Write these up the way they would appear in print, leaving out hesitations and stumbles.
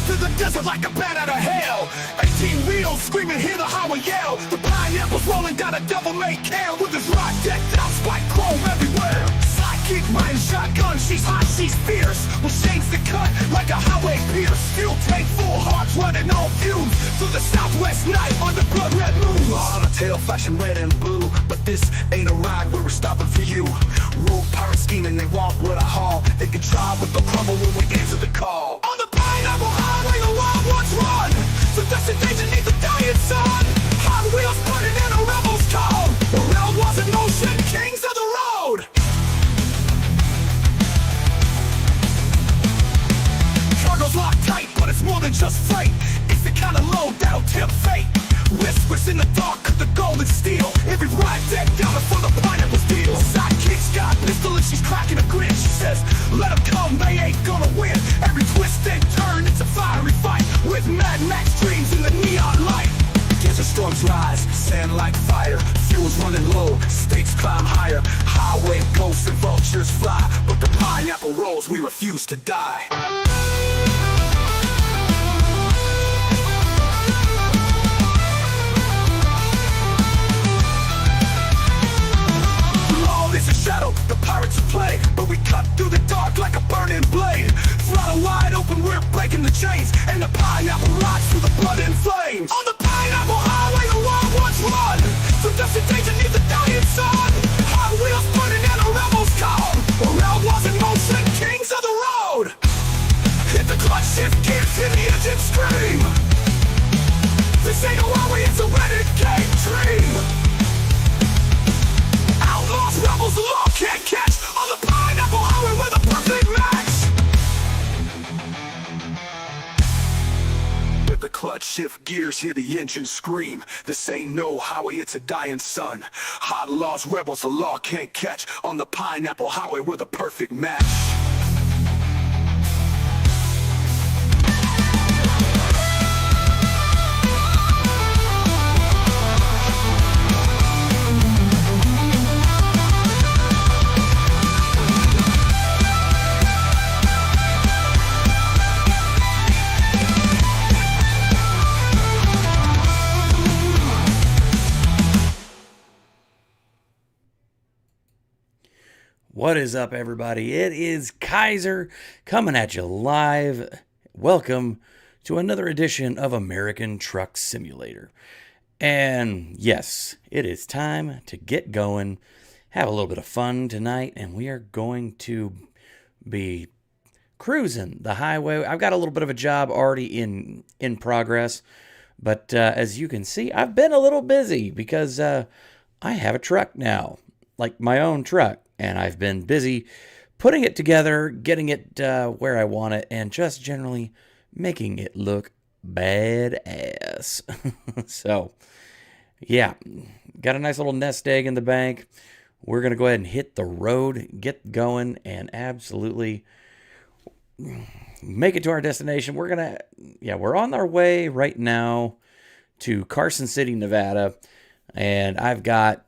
through the desert like a bat out of hell. 18 wheels screaming, hear the highway yell. The pineapple's rolling down a double-made can with his rod decked out, spike chrome everywhere. Sidekick riding shotgun, she's hot, she's fierce. Will change the cut like a highway pierce. Fuel tank full, hearts running on fumes through the southwest night under blood red moon. On a tail flashing red and blue, but this ain't a ride where we're stopping for you. Rogue pirate scheming, they want what I haul. They can try with the crumble when we answer the call. On the pineapple highway, the wild ones run. The destination needs a dying sun. Hot wheels burning in a rebel's call. The rail was in motion, kings of the road. Cargo's locked tight, but it's more than just freight. It's the kind of load that'll tempt fate. Whispers in the dark of the golden steel. Every ride decked out for the pineapple deal. Sidekick's got a pistol and she's cracking a grin. She says, let them come, they ain't gonna win. Every twist and turn, it's a fiery fight. With Mad Max dreams in the neon light. Desert storms rise, sand like fire. Fuel's running low, stakes climb higher. Highway ghosts and vultures fly. But the pineapple rolls, we refuse to die. It's a shadow, the pirates play, but we cut through the dark like a burning blade. Throttle wide open, we're breaking the chains, and the pineapple rides through the blood and flames. On the pineapple highway, the wild ones run. The destination needs a dying sun. Hot wheels burning and a rebel's call. The rail was in motion, kings of the road. Hit the clutch, shift gears, hear the engine scream. This ain't a highway, it's a renegade dream. Outlaws, rebels, the law can't catch. On the pineapple highway, we're the perfect match. With the clutch, shift gears, hear the engine scream. This ain't no highway, it's a dying sun. Hot laws, rebels, the law can't catch. On the pineapple highway, we're the perfect match. What is up, everybody? It is Kaiser coming at you live. Welcome to another edition of American Truck Simulator. And yes, it is time to get going, have a little bit of fun tonight, and we are going to be cruising the highway. I've got a little bit of a job already in progress, but as you can see, I've been a little busy because I have a truck now, like my own truck. And I've been busy putting it together, getting it where I want it, and just generally making it look badass. So, yeah, got a nice little nest egg in the bank. We're going to go ahead and hit the road, get going, and absolutely make it to our destination. We're on our way right now to Carson City, Nevada, and I've got...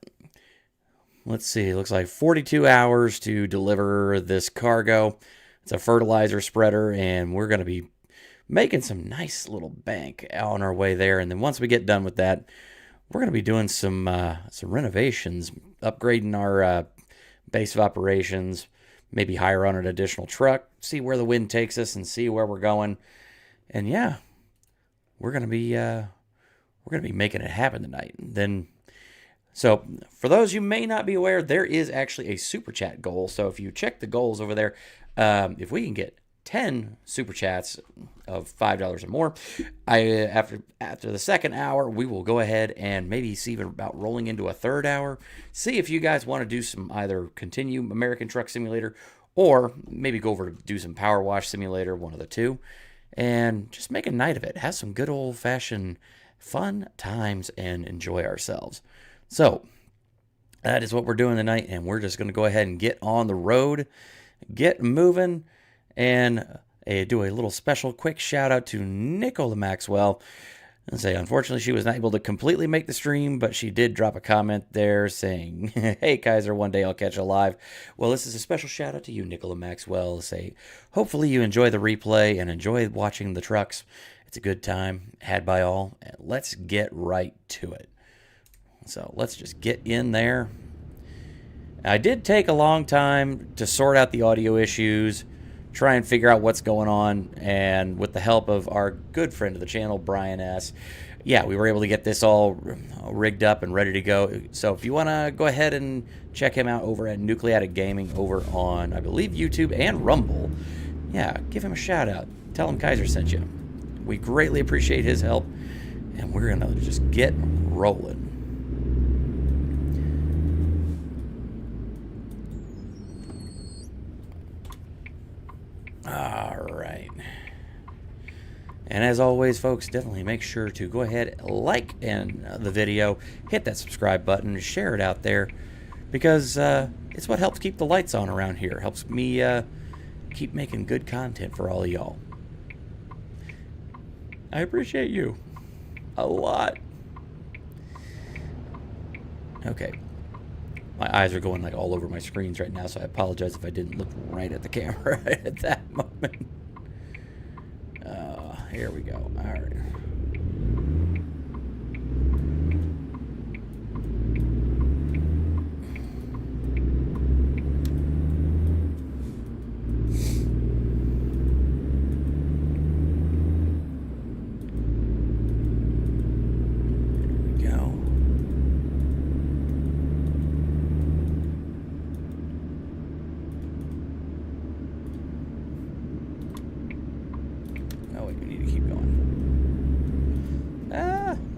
Let's see, it looks like 42 hours to deliver this cargo. It's a fertilizer spreader, and we're going to be making some nice little bank on our way there. And then once we get done with that, we're going to be doing some renovations, upgrading our base of operations, maybe hire on an additional truck, see where the wind takes us, and see where we're going. And yeah, we're going to be making it happen tonight. And then. So, for those you may not be aware, there is actually a super chat goal. So, if you check the goals over there, if we can get 10 super chats of $5 or more, after the second hour, we will go ahead and maybe see about rolling into a third hour. See if you guys want to do some either continue American Truck Simulator or maybe go over to do some Power Wash Simulator, one of the two, and just make a night of it. Have some good old-fashioned fun times and enjoy ourselves. So, that is what we're doing tonight, and we're just going to go ahead and get on the road, get moving, and do a little special quick shout-out to Nicola Maxwell. And say, unfortunately, she was not able to completely make the stream, but she did drop a comment there saying, "Hey, Kaiser, one day I'll catch you live." Well, this is a special shout out to you, Nicola Maxwell. Say, hopefully you enjoy the replay and enjoy watching the trucks. It's a good time had by all. And let's get right to it. So let's just get in there. I did take a long time to sort out the audio issues, try and figure out what's going on, and with the help of our good friend of the channel, Brian S., yeah, we were able to get this all rigged up and ready to go. So if you want to go ahead and check him out over at Nucleatic Gaming over on, I believe, YouTube and Rumble, yeah, give him a shout out. Tell him Kaiser sent you. We greatly appreciate his help, and we're going to just get rolling. All right. And as always, folks, definitely make sure to go ahead, like the video, hit that subscribe button, share it out there, because it's what helps keep the lights on around here. Helps me keep making good content for all of y'all. I appreciate you a lot. Okay. My eyes are going like all over my screens right now, so I apologize if I didn't look right at the camera at that moment. Here we go. All right.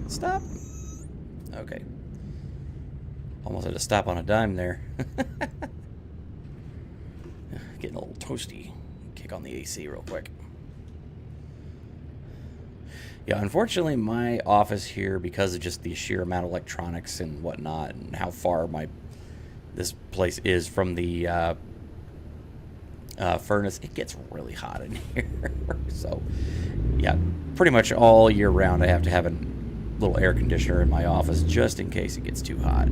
Stop. Okay. Almost had to stop on a dime there. Getting a little toasty. Kick on the AC real quick. Yeah, unfortunately, my office here, because of just the sheer amount of electronics and whatnot, and how far this place is from the furnace, it gets really hot in here. So, yeah, pretty much all year round, I have to have a little air conditioner in my office just in case it gets too hot.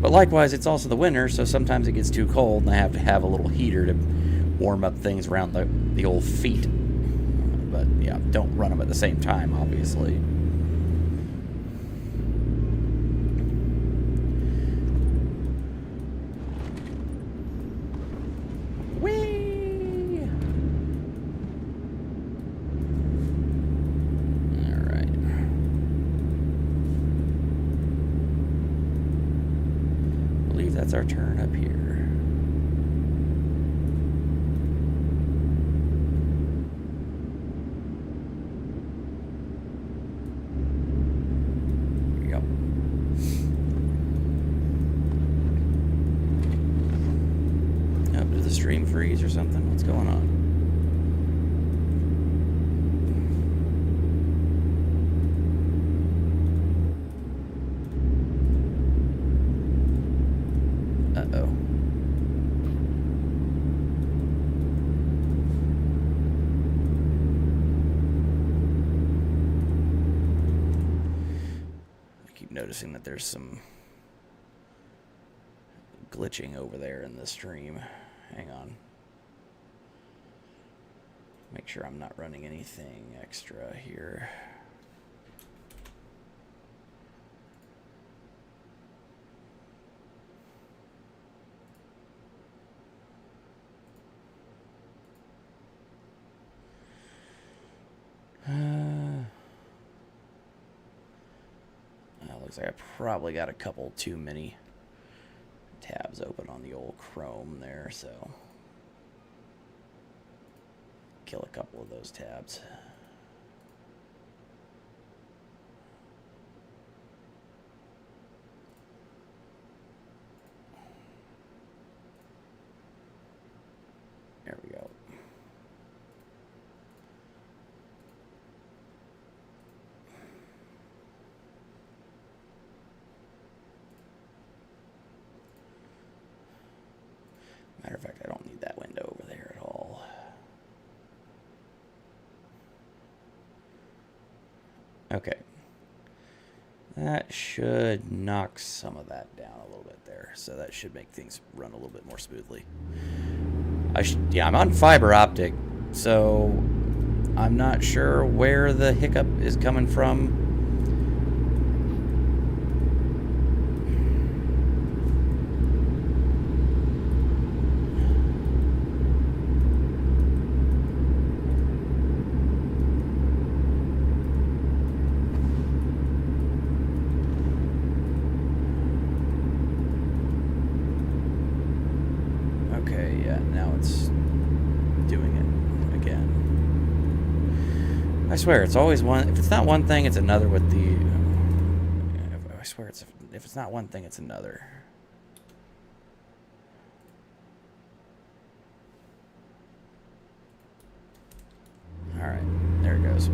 But likewise, it's also the winter, so sometimes it gets too cold, and I have to have a little heater to warm up things around the old feet. But yeah, don't run them at the same time, obviously. That's our turn up here. Here we go. Up to the stream freeze or something. What's going on? Uh-oh. I keep noticing that there's some glitching over there in the stream. Hang on. Make sure I'm not running anything extra here. Looks like I probably got a couple too many tabs open on the old Chrome there, so kill a couple of those tabs. There we go. Matter of fact, I don't need that window over there at all. Okay. That should knock some of that down a little bit there. So that should make things run a little bit more smoothly. Yeah, I'm on fiber optic, so I'm not sure where the hiccup is coming from. Okay, yeah, now it's doing it again. I swear, it's always one. If it's not one thing, it's another with the. I swear, if it's not one thing, it's another. All right, there it goes.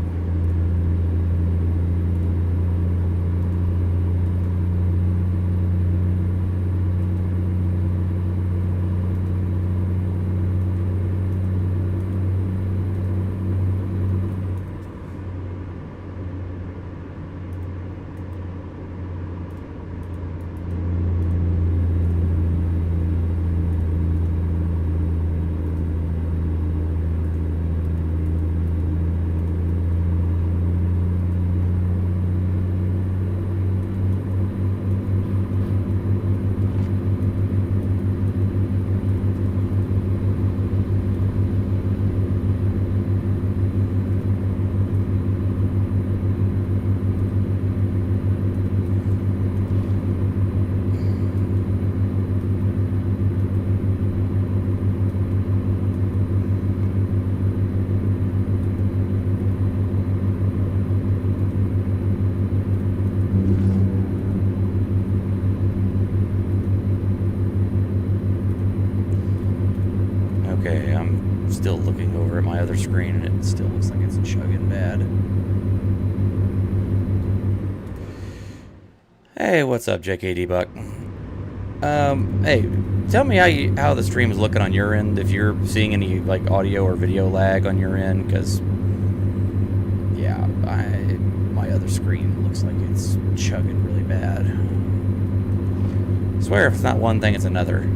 Okay, I'm still looking over at my other screen, and it still looks like it's chugging bad. Hey, what's up, JKD Buck? Hey, tell me how the stream is looking on your end. If you're seeing any like audio or video lag on your end, because yeah, my other screen looks like it's chugging really bad. I swear, if it's not one thing, it's another.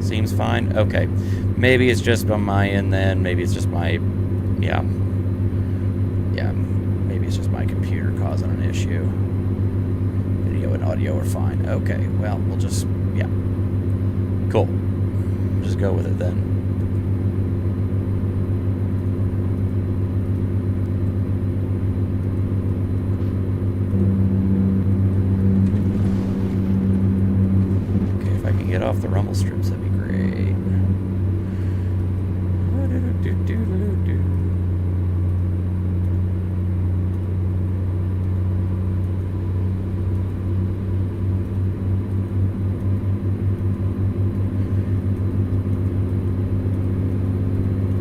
Seems fine. Okay, maybe it's just on my end then. Maybe it's just my, yeah. Maybe it's just my computer causing an issue. Video and audio are fine. Okay, well, we'll just, yeah. Cool. Just go with it then. Okay, if I can get off the rumble strips, that'd be great.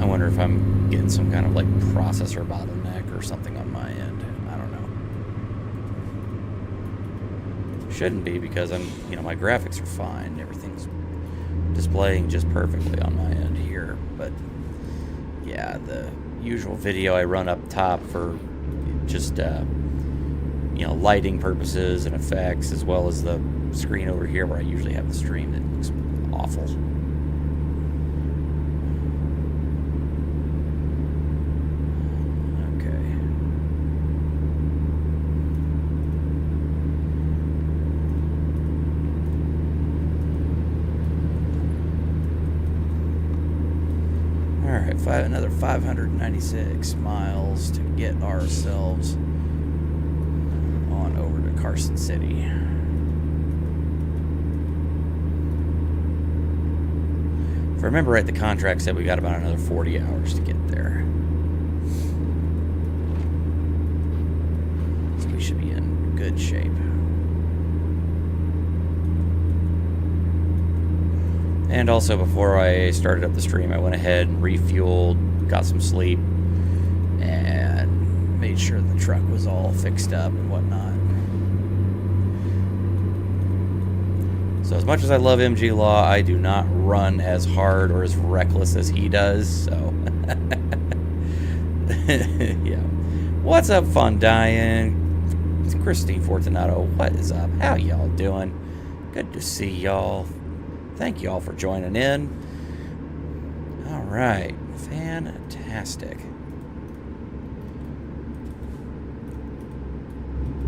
I wonder if I'm getting some kind of like processor bottleneck or something on my end. I don't know. Shouldn't be, because my graphics are fine. Everything's displaying just perfectly on my end here. But yeah, the usual video I run up top for just lighting purposes and effects, as well as the screen over here where I usually have the stream that looks awful. Another 596 miles to get ourselves on over to Carson City. If I remember right, the contract said we got about another 40 hours to get there. So we should be in good shape. And also, before I started up the stream, I went ahead and refueled, got some sleep, and made sure the truck was all fixed up and whatnot. So as much as I love MG Law, I do not run as hard or as reckless as he does. So yeah. What's up, Fun Dying? Christine Fortunato, what is up? How y'all doing? Good to see y'all. Thank y'all for joining in. All right, fantastic.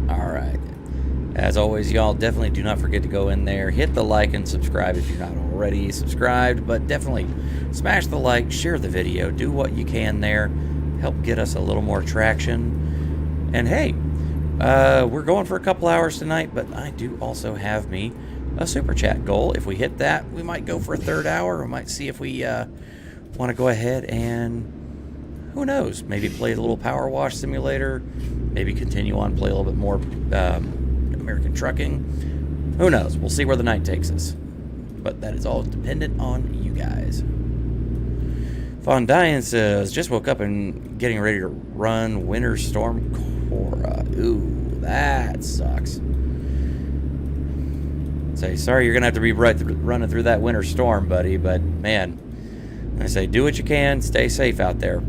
All right. As always, y'all, definitely do not forget to go in there, hit the like and subscribe if you're not already subscribed, but definitely smash the like, share the video, do what you can there, help get us a little more traction. And hey, we're going for a couple hours tonight, but I do also have me a super chat goal. If we hit that, we might go for a third hour. We might see if we want to go ahead and, who knows, maybe play a little Power Wash Simulator, maybe continue on, play a little bit more American Trucking. Who knows? We'll see where the night takes us. But that is all dependent on you guys. Fondian says, just woke up and getting ready to run Winter Storm Cora. Ooh, that sucks. Say, sorry you're going to have to be running through that winter storm, buddy, but man, I say do what you can, stay safe out there.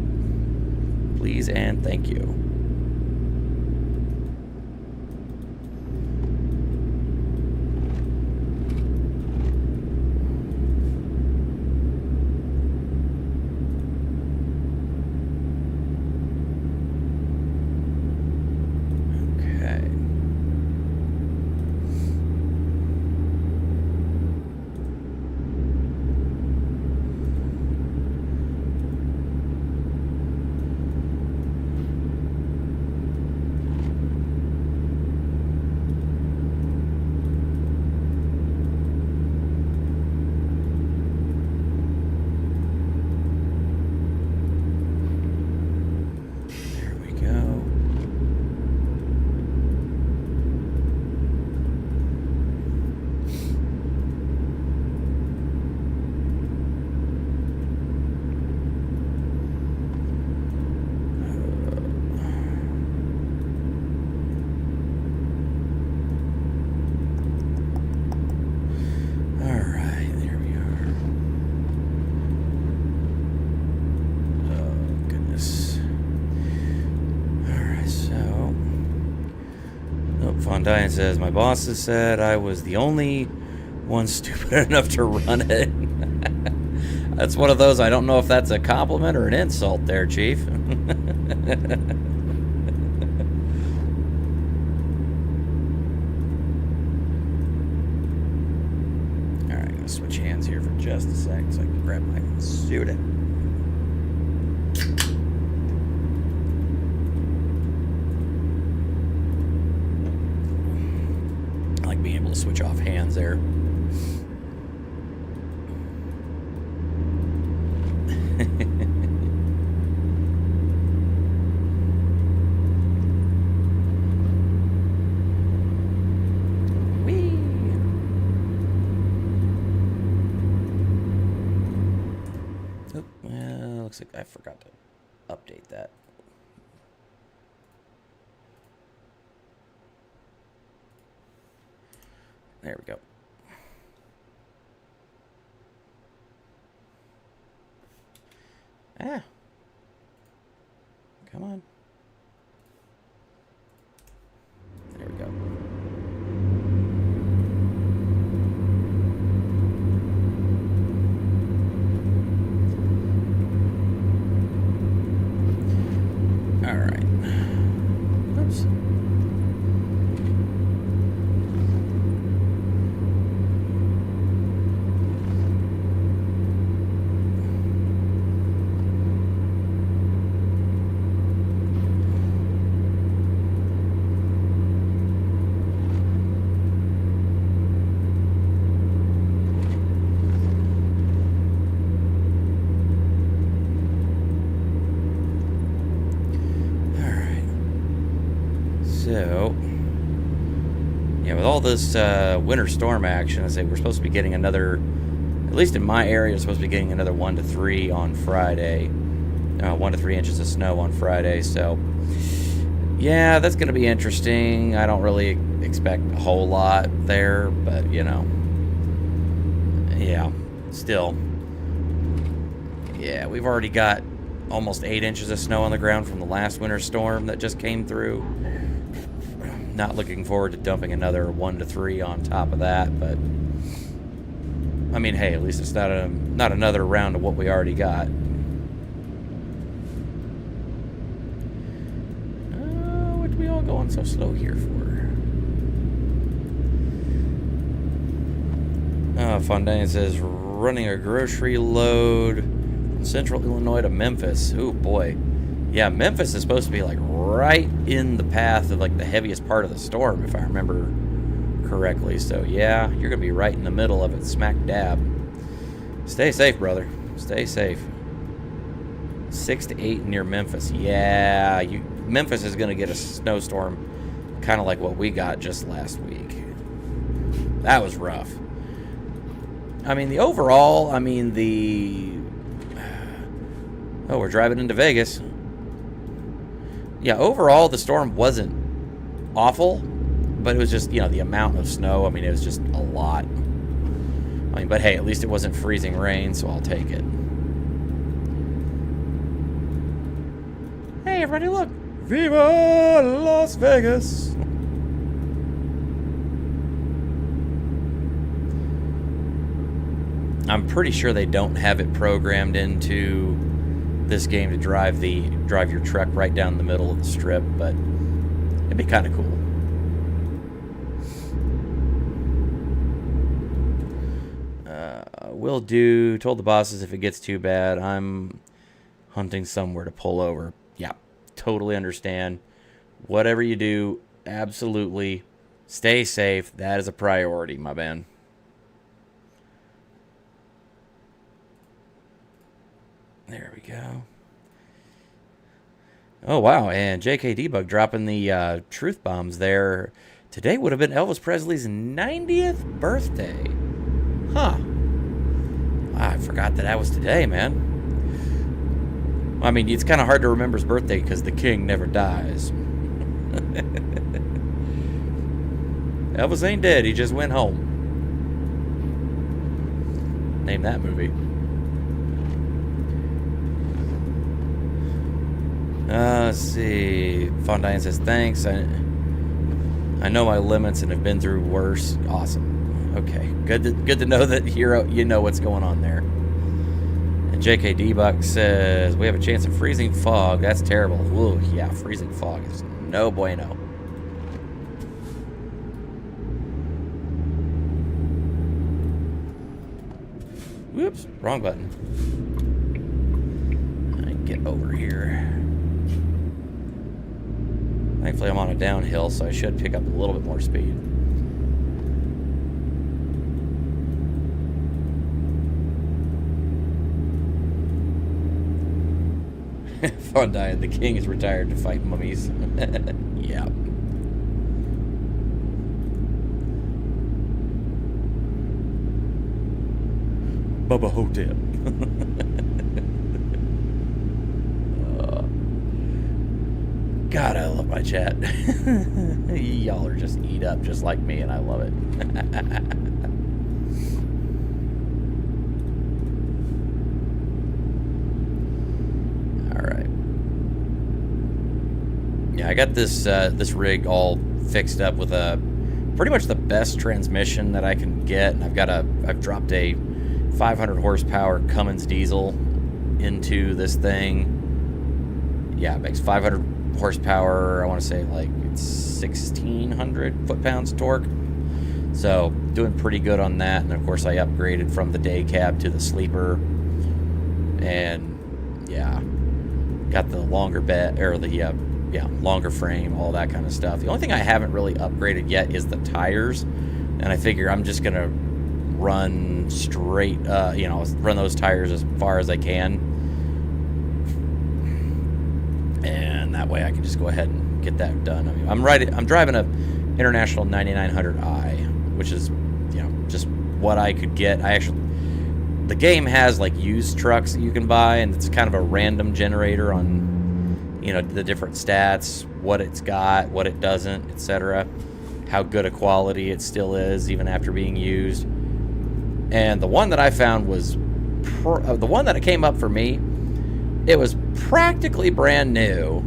Please and thank you. Diane says, my boss has said I was the only one stupid enough to run it. That's one of those, I don't know if that's a compliment or an insult there, Chief. Alright, I'm going to switch hands here for just a sec so I can grab my suit. Being able to switch off hands there. Whee! Oh, well, looks like I forgot to update that. There we go. Ah. Come on. There we go. All right. Oops. So, yeah, with all this winter storm action, I say we're supposed to be getting another, at least in my area, we're supposed to be getting another 1 to 3 on Friday. 1 to 3 inches of snow on Friday. So, yeah, that's going to be interesting. I don't really expect a whole lot there, but, you know, Yeah, still. Yeah, we've already got almost 8 inches of snow on the ground from the last winter storm that just came through. Not looking forward to dumping another 1 to 3 on top of that, but I mean, hey, at least it's not another round of what we already got. What are we all going so slow here for? Fondaine says running a grocery load from Central Illinois to Memphis. Ooh, boy. Yeah, Memphis is supposed to be like right in the path of like the heaviest part of the storm, if I remember correctly. So yeah, you're gonna be right in the middle of it, smack dab. Stay safe, brother. Stay safe. 6 to 8 near Memphis. Yeah, Memphis is gonna get a snowstorm, kind of like what we got just last week. That was rough. I mean, oh, we're driving into Vegas. Yeah, overall, the storm wasn't awful, but it was just, the amount of snow. I mean, it was just a lot. I mean, but hey, at least it wasn't freezing rain, so I'll take it. Hey, everybody, look. Viva Las Vegas. I'm pretty sure they don't have it programmed into this game to drive your truck right down the middle of the strip, but it'd be kind of cool. Will do. Told the bosses if it gets too bad, I'm hunting somewhere to pull over. Yeah, totally understand. Whatever you do, absolutely stay safe. That is a priority, my man. There we go. Oh, wow. And JK Debug dropping the truth bombs there. Today would have been Elvis Presley's 90th birthday. Huh. I forgot that was today, man. I mean, it's kind of hard to remember his birthday because the king never dies. Elvis ain't dead. He just went home. Name that movie. Let's see. Fondaine says, thanks. I know my limits and have been through worse. Awesome. Okay. Good to know that you know what's going on there. And JK Debug says, we have a chance of freezing fog. That's terrible. Ooh, yeah, freezing fog is no bueno. Whoops, wrong button. I get over here. Thankfully, I'm on a downhill, so I should pick up a little bit more speed. Fondaine, the king is retired to fight mummies. Yeah. Bubba Hotep. God, I love my chat. Y'all are just eat up just like me, and I love it. All right. Yeah, I got this rig all fixed up with pretty much the best transmission that I can get, and I've dropped a 500 horsepower Cummins diesel into this thing. Yeah, it makes 500 horsepower. I want to say like it's 1,600 foot-pounds torque. So doing pretty good on that. And of course I upgraded from the day cab to the sleeper. And yeah, got the longer bed or the longer frame, all that kind of stuff. The only thing I haven't really upgraded yet is the tires. And I figure I'm just gonna run straight, run those tires as far as I can. And that way I can just go ahead and get that done. I mean, I'm driving a International 9900i, which is, just what I could get. The game has like used trucks that you can buy, and it's kind of a random generator on, the different stats, what it's got, what it doesn't, etc. How good a quality it still is even after being used. And the one that I found was the one that came up for me. It was practically brand new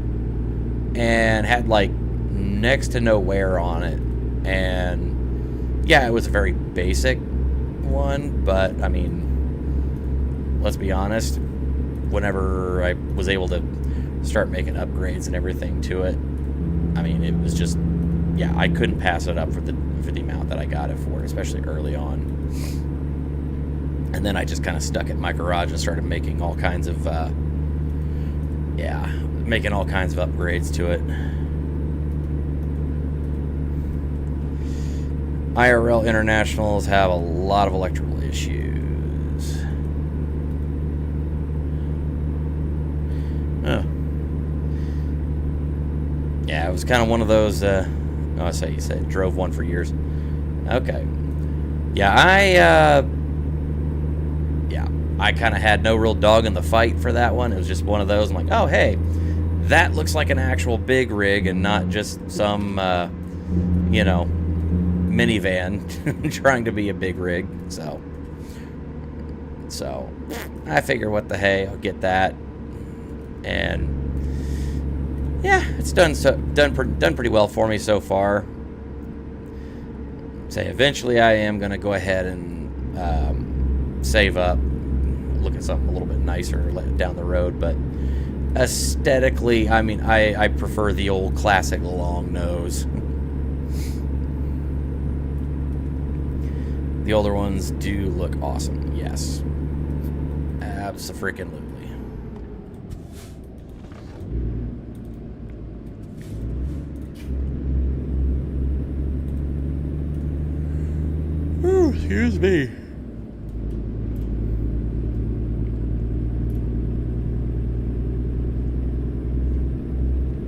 and had like next to no wear on it. And yeah, it was a very basic one, but I mean, let's be honest, whenever I was able to start making upgrades and everything to it, I mean, it was just, yeah, I couldn't pass it up for the amount that I got it for, especially early on. And then I just kind of stuck it in my garage and started making all kinds of making all kinds of upgrades to it. IRL internationals have a lot of electrical issues. Oh. Yeah, it was kind of one of those, I say you said drove one for years. Okay. Yeah, I kind of had no real dog in the fight for that one. It was just one of those. I'm like, oh, hey, that looks like an actual big rig and not just some, minivan trying to be a big rig. So I figure, what the hey, I'll get that. And yeah, it's done pretty well for me so far. Say eventually I am going to go ahead and save up, look at something a little bit nicer down the road, but aesthetically, I mean, I prefer the old classic long nose. The older ones do look awesome, yes. Abso-freaking-lutely. Ooh, excuse me.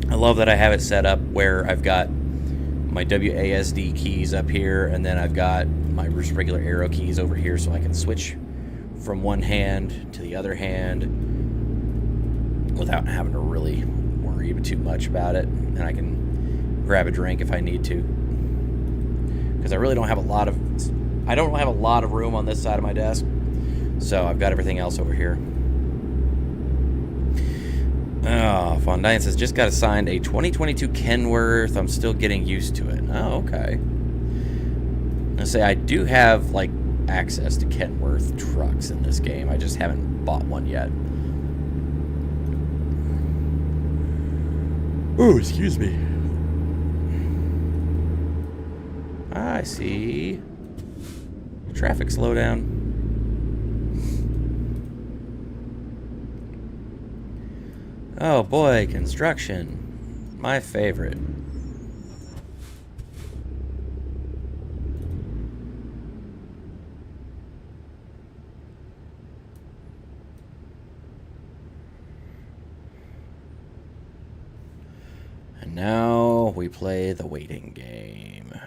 I love that I have it set up where I've got my WASD keys up here, and then I've got my just regular arrow keys over here, so I can switch from one hand to the other hand without having to really worry too much about it. And I can grab a drink if I need to, because I really don't have a lot of room on this side of my desk, so I've got everything else over here. Oh, Fondyne says, just got assigned a 2022 Kenworth. I'm still getting used to it. Oh, okay. I say I do have, like, access to Kenworth trucks in this game. I just haven't bought one yet. Ooh, excuse me. I see. Traffic slowdown. Oh boy, construction. My favorite. And now we play the waiting game.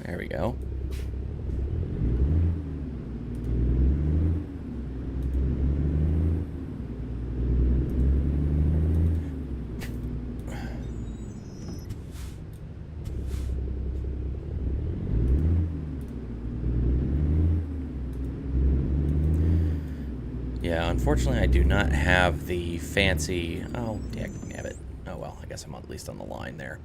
There we go. Yeah, unfortunately I do not have the fancy... Oh, dammit. Oh well, I guess I'm at least on the line there.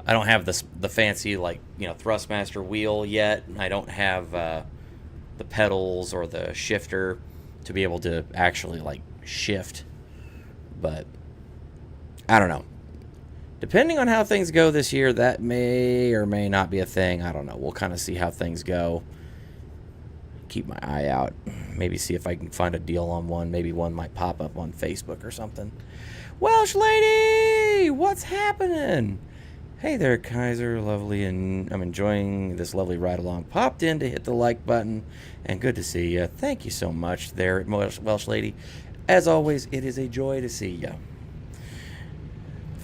I don't have the fancy, like, Thrustmaster wheel yet. I don't have the pedals or the shifter to be able to actually, like, shift. But I don't know. Depending on how things go this year, that may or may not be a thing. I don't know. We'll kind of see how things go. Keep my eye out. Maybe see if I can find a deal on one. Maybe one might pop up on Facebook or something. Welsh lady! What's happening? Hey there, Kaiser, lovely, and I'm enjoying this lovely ride along. Popped in to hit the like button, and good to see you. Thank you so much there, Welsh lady. As always, it is a joy to see you.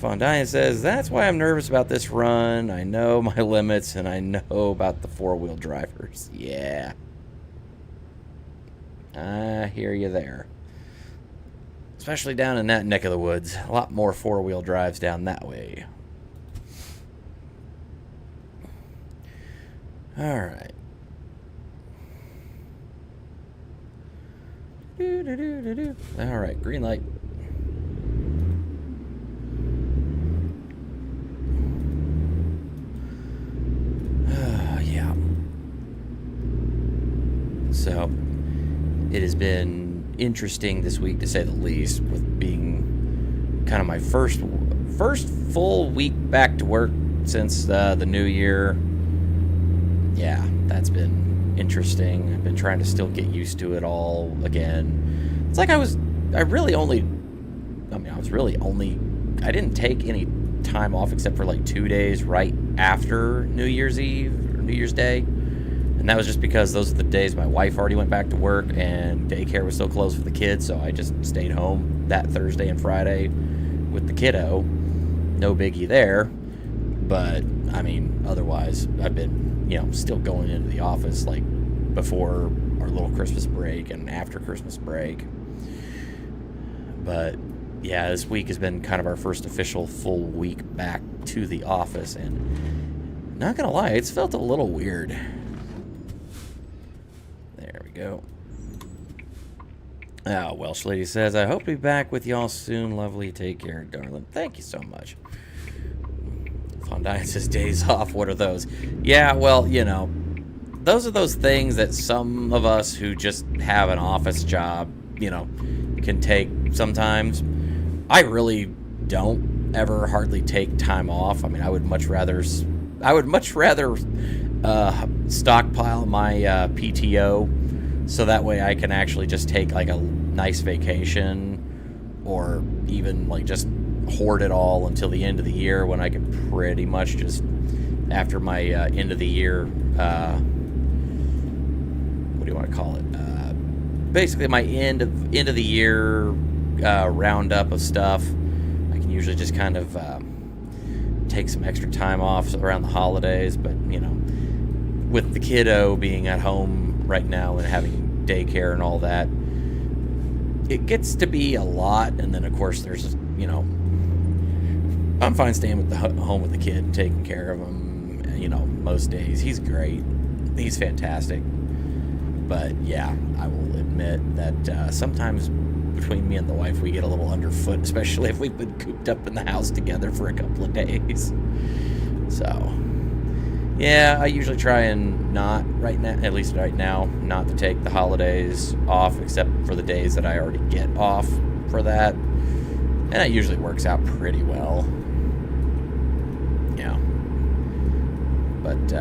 Fondyne says, that's why I'm nervous about this run. I know my limits, and I know about the four-wheel drivers. Yeah. I hear you there. Especially down in that neck of the woods. A lot more four-wheel drives down that way. Alright. Alright, green light. Yeah. So, it has been interesting this week, to say the least, with being kind of my first full week back to work since the new year. Yeah, that's been interesting. I've been trying to still get used to it all again. It's like I didn't take any time off except for like 2 days right after New Year's Eve or New Year's Day. And that was just because those are the days my wife already went back to work and daycare was still closed for the kids, so I just stayed home that Thursday and Friday with the kiddo. No biggie there. But, I mean, otherwise, I've been, still going into the office like before our little Christmas break and after Christmas break. But, yeah, this week has been kind of our first official full week back to the office, and not gonna lie, it's felt a little weird. There we go. Welsh Lady says, I hope to be back with y'all soon. Lovely. Take care, darling. Thank you so much. Fondyne says, days off. What are those? Yeah, well, those are those things that some of us who just have an office job, can take sometimes. I really don't ever hardly take time off. I mean, I would much rather stockpile my PTO so that way I can actually just take like a nice vacation, or even like just hoard it all until the end of the year, when I can pretty much just, after my end of the year, what do you want to call it? Basically, my end of the year roundup of stuff. I can usually just kind of take some extra time off around the holidays, but with the kiddo being at home right now and having daycare and all that, it gets to be a lot. And then of course there's I'm fine staying with home with the kid and taking care of him, most days. He's great. He's fantastic. But yeah, I will admit that sometimes between me and the wife, we get a little underfoot, especially if we've been cooped up in the house together for a couple of days. So, yeah, I usually try and not, at least right now, not to take the holidays off, except for the days that I already get off for that. And it usually works out pretty well. Yeah. But,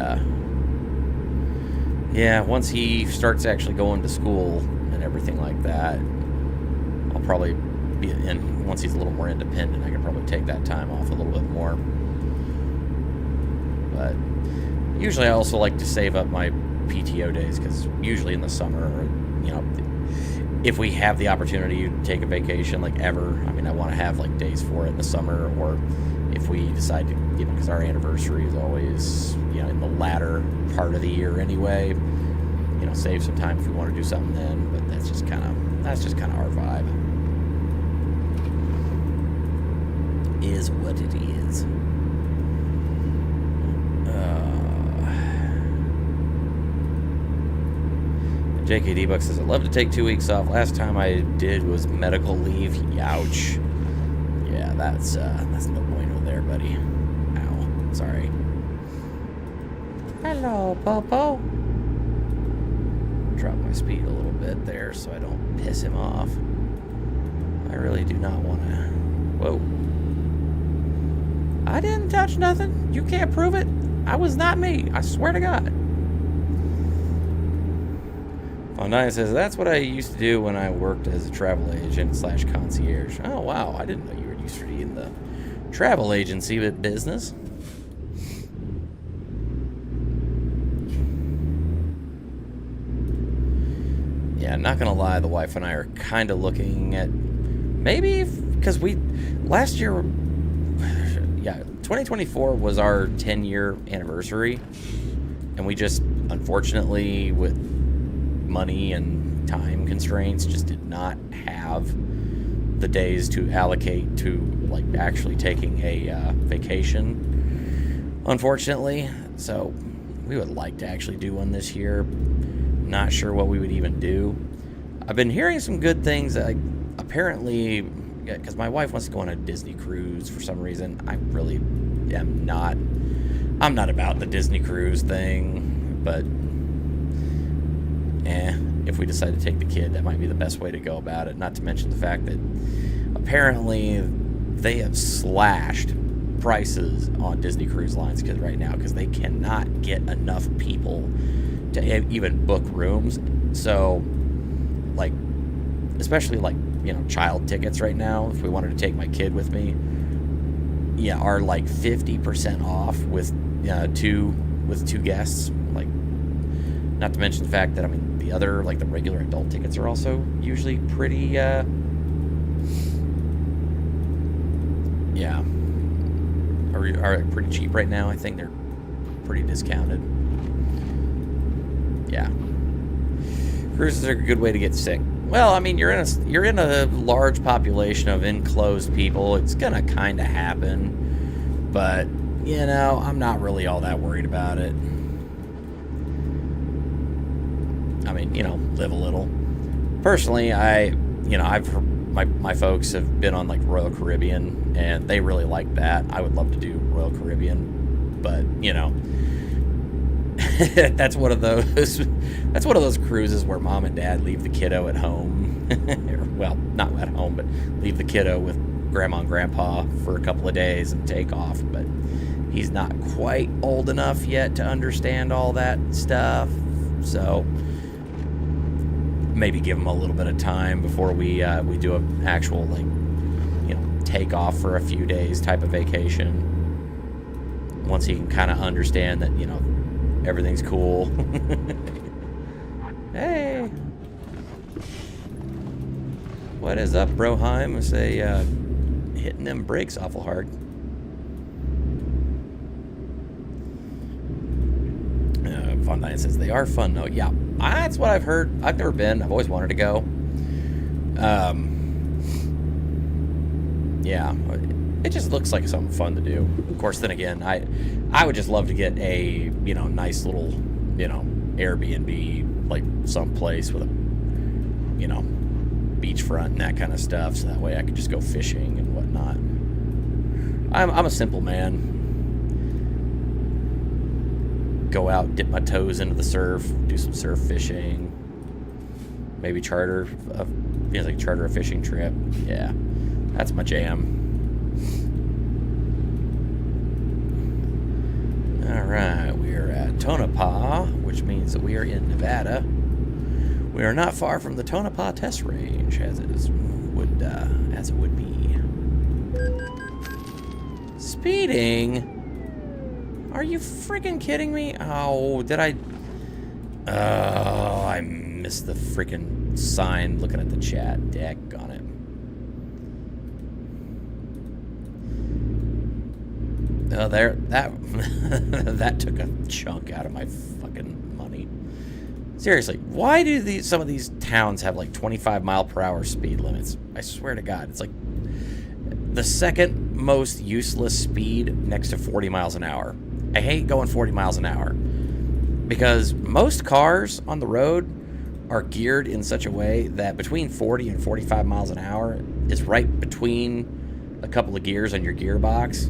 yeah, once he starts actually going to school and everything like that, I'll probably be in. Once he's a little more independent, I can probably take that time off a little bit more. But usually I also like to save up my PTO days, because usually in the summer, if we have the opportunity to take a vacation, like ever, I mean, I want to have like days for it in the summer, or if we decide to, because our anniversary is always, in the latter part of the year anyway, save some time if we want to do something then. But that's just kind of our vibe. Is what it is. JKD Buck says, I'd love to take 2 weeks off. Last time I did was medical leave. Youch. Yeah, that's no bueno there, buddy. Ow. Sorry. Hello, Popo. Drop my speed a little bit there so I don't piss him off. I really do not want to. Whoa. I didn't touch nothing. You can't prove it. I was not me. I swear to God. Fondyne says, that's what I used to do when I worked as a travel agent / concierge. Oh, wow. I didn't know you were used to be in the travel agency business. Yeah, not going to lie, the wife and I are kind of looking at maybe, because last year, 2024 was our 10-year anniversary, and we just, unfortunately, with money and time constraints, just did not have the days to allocate to like actually taking a vacation, unfortunately. So we would like to actually do one this year. Not sure what we would even do. I've been hearing some good things. Apparently, because my wife wants to go on a Disney cruise for some reason. I really am not. I'm not about the Disney cruise thing, but if we decide to take the kid, that might be the best way to go about it. Not to mention the fact that apparently they have slashed prices on Disney cruise lines because they cannot get enough people to even book rooms. So, like, especially like, you know, child tickets right now, if we wanted to take my kid with me, are like 50% off with two guests. Like, not to mention the fact that, I mean, the other, like the regular adult tickets are also usually pretty are pretty cheap right now. I think they're pretty discounted. Yeah. Cruises are a good way to get sick. Well, I mean, you're in a large population of enclosed people. It's gonna kind of happen, but you know, I'm not really all that worried about it. I mean, you know, live a little. Personally, I've heard my folks have been on like Royal Caribbean, and they really like that. I would love to do Royal Caribbean, but you know, that's one of those cruises where mom and dad leave the kiddo at home. Well, not at home, but leave the kiddo with grandma and grandpa for a couple of days and take off. But he's not quite old enough yet to understand all that stuff, so maybe give him a little bit of time before we do an actual, like, you know, take off for a few days type of vacation. Once he can kind of understand that, you know, everything's cool. Hey, what is up, Broheim? I say, hitting them brakes awful hard. Fun Night says they are fun though. Yeah, that's what I've heard. I've never been. I've always wanted to go. Yeah, it just looks like something fun to do. Of course, then again, I would just love to get a, you know, nice little, you know, Airbnb, like someplace with a, you know, beachfront and that kind of stuff, so that way I could just go fishing and whatnot. I'm a simple man. Go out, dip my toes into the surf, do some surf fishing, maybe charter a fishing trip. Yeah, that's my jam. All right, we are at Tonopah, which means that we are in Nevada. We are not far from the Tonopah test range, as it would be. Speeding. Are you freaking kidding me? Oh, I missed the freaking sign looking at the chat. Daggone it. Oh, that took a chunk out of my fucking money. Seriously, why do some of these towns have like 25 mile per hour speed limits? I swear to God, it's like the second most useless speed next to 40 miles an hour. I hate going 40 miles an hour because most cars on the road are geared in such a way that between 40 and 45 miles an hour is right between a couple of gears on your gearbox.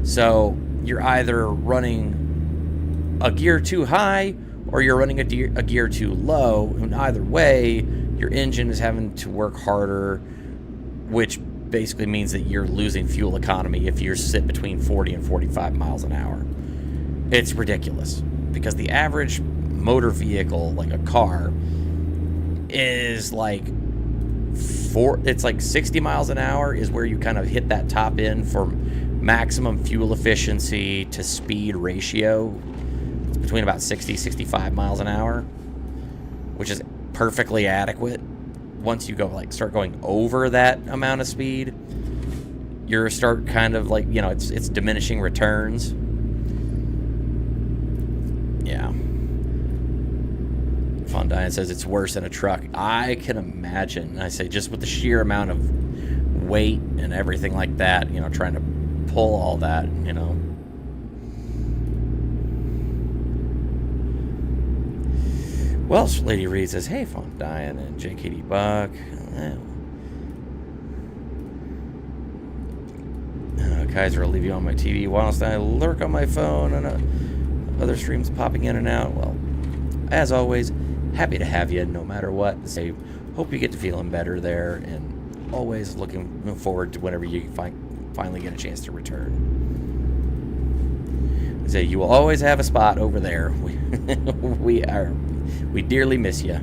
So you're either running a gear too high or you're running a gear too low. And either way, your engine is having to work harder, which basically means that you're losing fuel economy if you sit between 40 and 45 miles an hour. It's ridiculous because the average motor vehicle, like a car, is like it's like 60 miles an hour is where you kind of hit that top end for maximum fuel efficiency to speed ratio. It's between about 65 miles an hour, which is perfectly adequate. Once you start going over that amount of speed, you start kind of like, you know, it's diminishing returns. Yeah. Fondine says it's worse than a truck. I can imagine. I say just with the sheer amount of weight and everything like that, you know, trying to pull all that, you know. Welsh Lady Reed says, hey, Fun Diane and JKD Buck. Kaiser, I'll leave you on my TV whilst I lurk on my phone and other streams popping in and out. Well, as always, happy to have you no matter what. Say, hope you get to feeling better there, and always looking forward to whenever you finally get a chance to return. Say, you will always have a spot over there. We dearly miss you.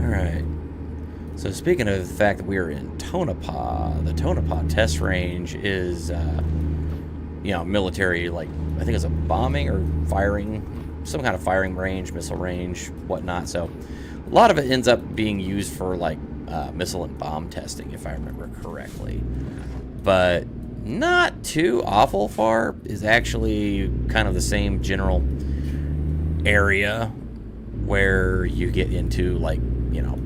Alright. So speaking of the fact that we are in Tonopah, the Tonopah test range is, you know, military, like, I think it's a bombing or firing, some kind of firing range, missile range, whatnot. So a lot of it ends up being used for, like, missile and bomb testing, if I remember correctly. But not too awful far is actually kind of the same general area where you get into, like, you know,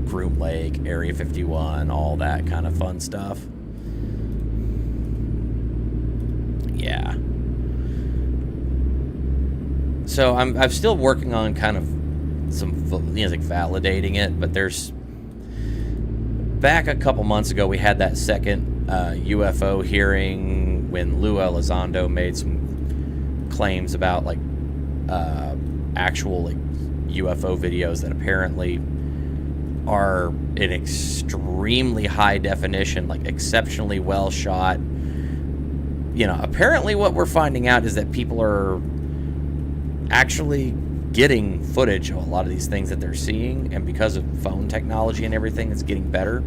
Groom Lake, Area 51, all that kind of fun stuff. Yeah. So I'm still working on kind of some, you know, like validating it, but there's, back a couple months ago, we had that second UFO hearing when Lou Elizondo made some claims about, like, actual, like, UFO videos that apparently are in extremely high definition, like exceptionally well shot. You know, apparently what we're finding out is that people are actually getting footage of a lot of these things that they're seeing, and because of phone technology and everything that's getting better,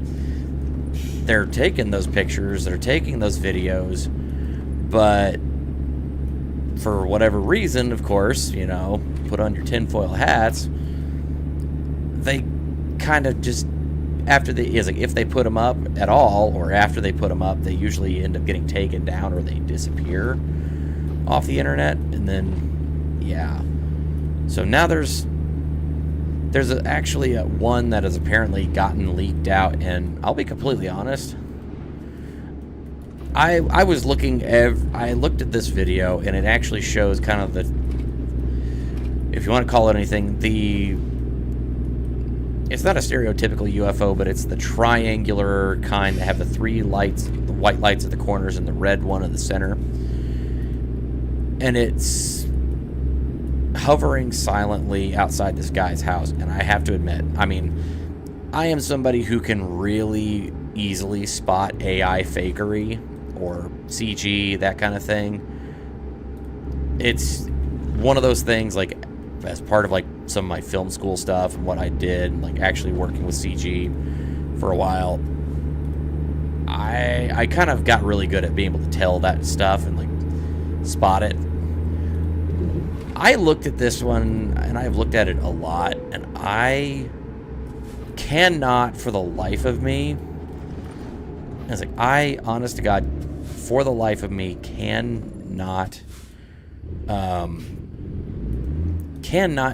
they're taking those pictures, they're taking those videos, but for whatever reason, of course, you know, put on your tinfoil hats, they kind of just, after they, is like, if they put them up at all, or after they put them up, they usually end up getting taken down or they disappear off the internet, and then, yeah. So now there's actually one that has apparently gotten leaked out, and I'll be completely honest, I was looking, I looked at this video, and it actually shows kind of the, if you want to call it anything, it's not a stereotypical UFO, but it's the triangular kind that have the three lights, the white lights at the corners and the red one in the center. And it's hovering silently outside this guy's house. And I have to admit, I mean, I am somebody who can really easily spot AI fakery or CG, that kind of thing. It's one of those things, like, as part of, like, some of my film school stuff and what I did, like, actually working with CG for a while, I kind of got really good at being able to tell that stuff and, like, spot it. I looked at this one, and I've looked at it a lot, and I cannot, for the life of me, it's like, I, honest to God, for the life of me, cannot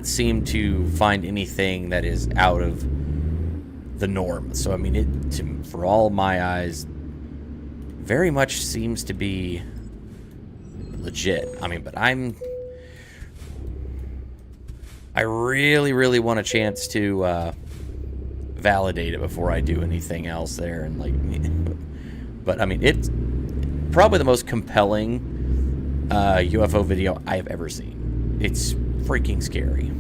seem to find anything that is out of the norm. So, I mean, for all my eyes, very much seems to be legit. I mean, but I really, really want a chance to validate it before I do anything else there. And, like, but I mean, it's probably the most compelling UFO video I have ever seen. It's freaking scary.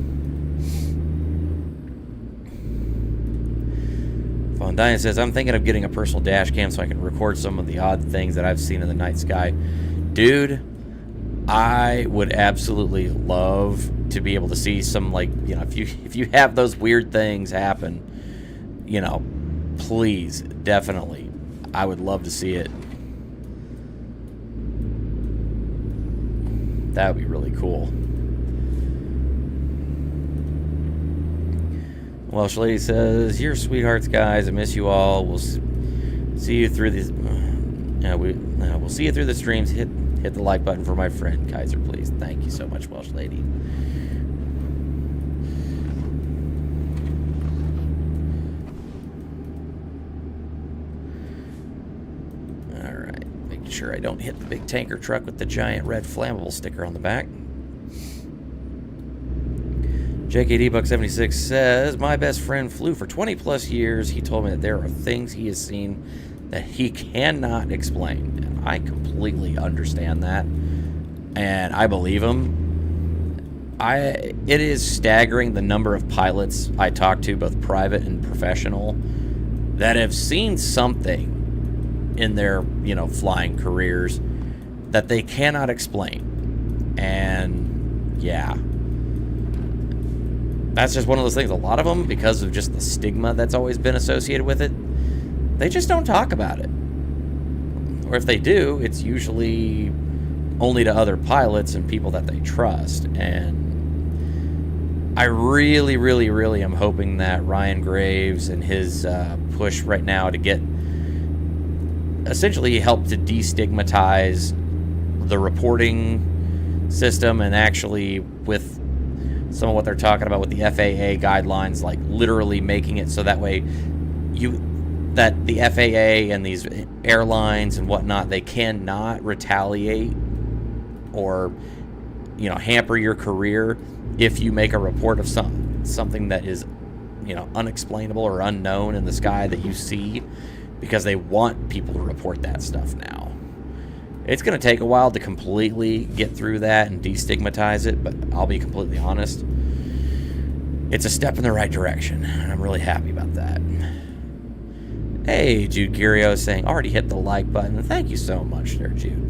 Von Diane says, I'm thinking of getting a personal dash cam so I can record some of the odd things that I've seen in the night sky. Dude, I would absolutely love to be able to see some, like, you know, if you have those weird things happen, you know, please, definitely, I would love to see it. That would be really cool. Welsh Lady says, "You're sweethearts, guys. I miss you all. We'll see you through these. We'll see you through the streams. Hit Hit the like button for my friend Kaiser, please. Thank you so much, Welsh lady. Alright, making sure I don't hit the big tanker truck with the giant red flammable sticker on the back. JKD Buck 76 says, my best friend flew for 20 plus years. He told me that there are things he has seen that he cannot explain. And I completely understand that. And I believe him. It is staggering the number of pilots I talk to, both private and professional, that have seen something in their, flying careers that they cannot explain. And yeah. That's just one of those things. A lot of them, because of just the stigma that's always been associated with it, they just don't talk about it. Or if they do, it's usually only to other pilots and people that they trust. And I really, really, really am hoping that Ryan Graves and his push right now to get essentially help to destigmatize the reporting system, and actually with some of what they're talking about with the FAA guidelines, like literally making it so that way that the FAA and these airlines and whatnot, they cannot retaliate or hamper your career if you make a report of something that is unexplainable or unknown in the sky that you see, because they want people to report that stuff now. It's going to take a while to completely get through that and destigmatize it, but I'll be completely honest, it's a step in the right direction, and I'm really happy about that. Hey, Jude Curio saying, already hit the like button. Thank you so much there, Jude.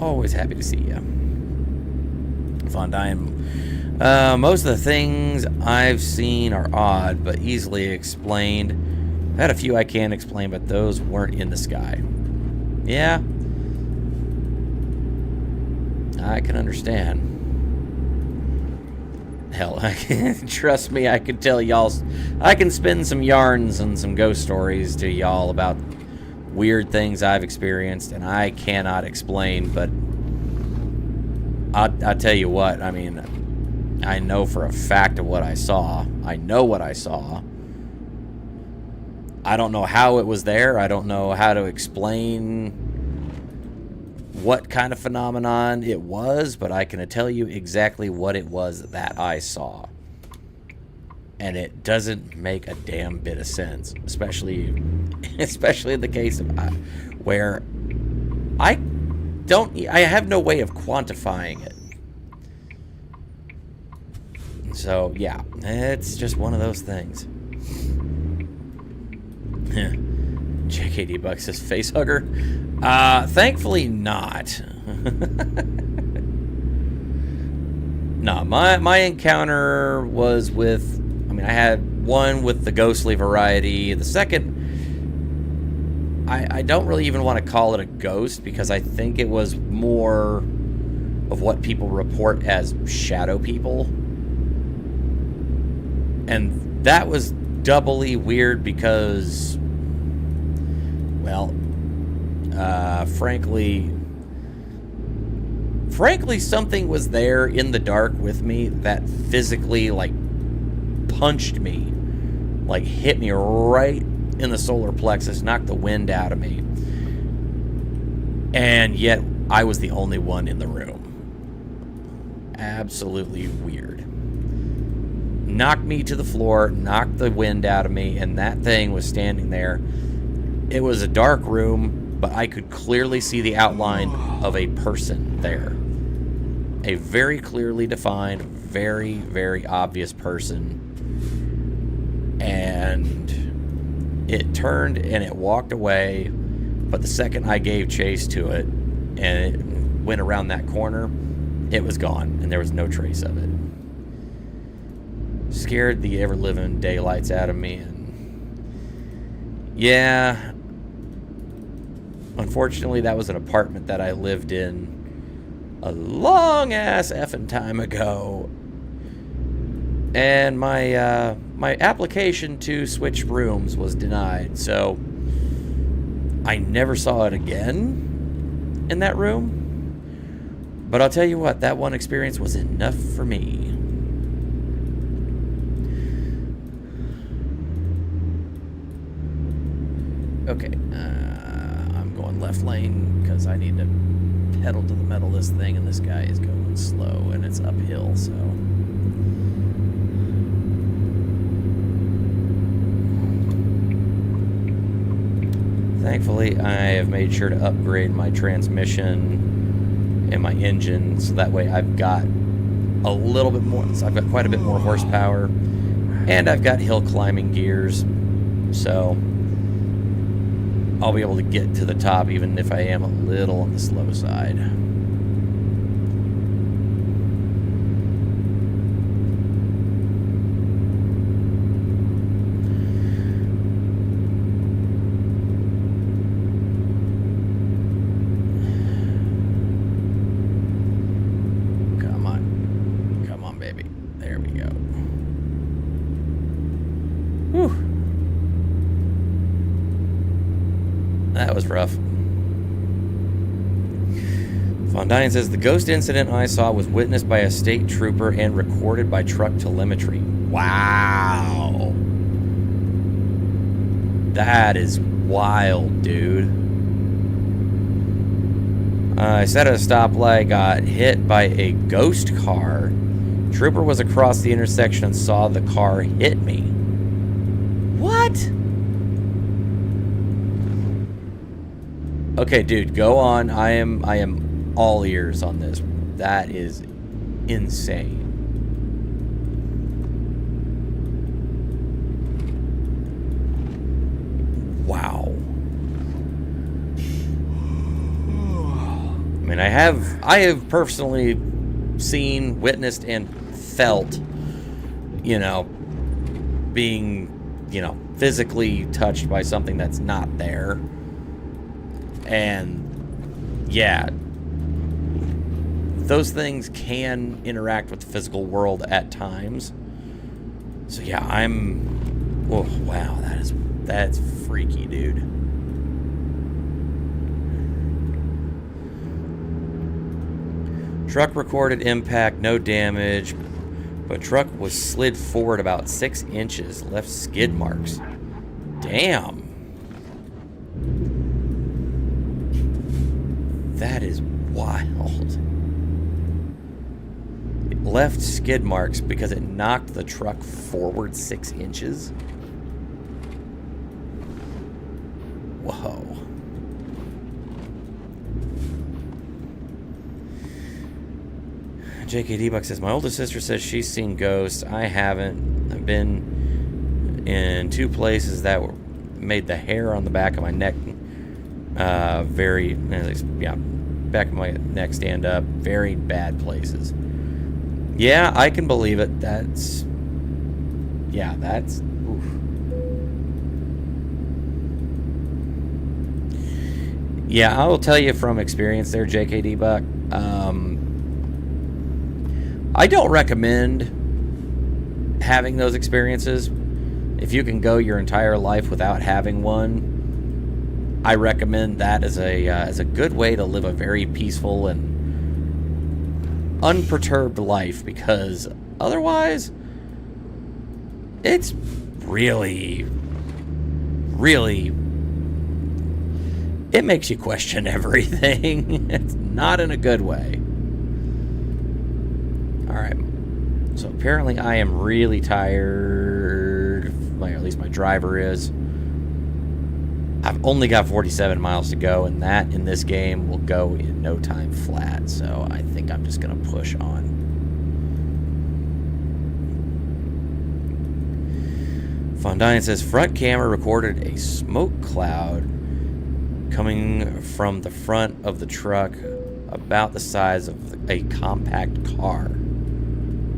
Always happy to see you. Von Dine. Most of the things I've seen are odd, but easily explained. I've had a few I can't explain, but those weren't in the sky. Yeah, I can understand. Hell, trust me, I could tell y'all. I can spin some yarns and some ghost stories to y'all about weird things I've experienced, and I cannot explain. But I'll tell you what. I mean, I know for a fact of what I saw. I know what I saw. I don't know how it was there. I don't know how to explain what kind of phenomenon it was, but I can tell you exactly what it was that I saw. And it doesn't make a damn bit of sense, especially in the case of where I have no way of quantifying it. So, yeah, it's just one of those things. JKD Buck says facehugger. Thankfully not. No, my encounter was with, I had one with the ghostly variety. The second, I don't really even want to call it a ghost, because I think it was more of what people report as shadow people. And that was doubly weird because, well, frankly, something was there in the dark with me that physically, punched me, hit me right in the solar plexus, knocked the wind out of me. And yet, I was the only one in the room. Absolutely weird. Knocked me to the floor, knocked the wind out of me, and that thing was standing there. It was a dark room, but I could clearly see the outline of a person there. A very clearly defined, very, very obvious person. And it turned and it walked away, but the second I gave chase to it and it went around that corner, it was gone, and there was no trace of it. Scared the ever-living daylights out of me, and yeah, unfortunately that was an apartment that I lived in a long-ass effing time ago, and my application to switch rooms was denied, so I never saw it again. in that room. But I'll tell you what, that one experience was enough for me. Okay, I'm going left lane because I need to pedal to the metal of this thing, and this guy is going slow, and it's uphill, so... Thankfully, I have made sure to upgrade my transmission and my engine, so that way I've got a little bit more, so I've got quite a bit more horsepower, and I've got hill climbing gears, so I'll be able to get to the top even if I am a little on the slow side. Come on, baby. There we go. Whew. That was rough. Von Dine says, the ghost incident I saw was witnessed by a state trooper and recorded by truck telemetry. Wow. That is wild, dude. I sat at a stoplight, got hit by a ghost car. Trooper was across the intersection and saw the car hit me. What? Okay, dude, go on. I am all ears on this. That is insane. Wow. I mean, I have personally seen, witnessed, and felt, you know, being, you know, physically touched by something that's not there. And yeah, those things can interact with the physical world at times. So yeah, oh wow, that's freaky, dude. Truck recorded impact, no damage, but truck was slid forward about 6 inches, left skid marks. Damn. That is wild. It left skid marks because it knocked the truck forward 6 inches. Whoa. JKD Buck says, my older sister says she's seen ghosts. I haven't. I've been in 2 places that made the hair on the back of my neck back of my neck stand up. Very bad places. Yeah, I can believe it. That's oof. Yeah, I will tell you from experience there, JKD Buck. I don't recommend having those experiences. If you can go your entire life without having one, I recommend that as a good way to live a very peaceful and unperturbed life, because otherwise it's really, really, it makes you question everything. It's not in a good way. Alright, so apparently I am really tired, or at least my driver is. I've only got 47 miles to go, and that in this game will go in no time flat, so I think I'm just going to push on. Fondine says, front camera recorded a smoke cloud coming from the front of the truck about the size of a compact car.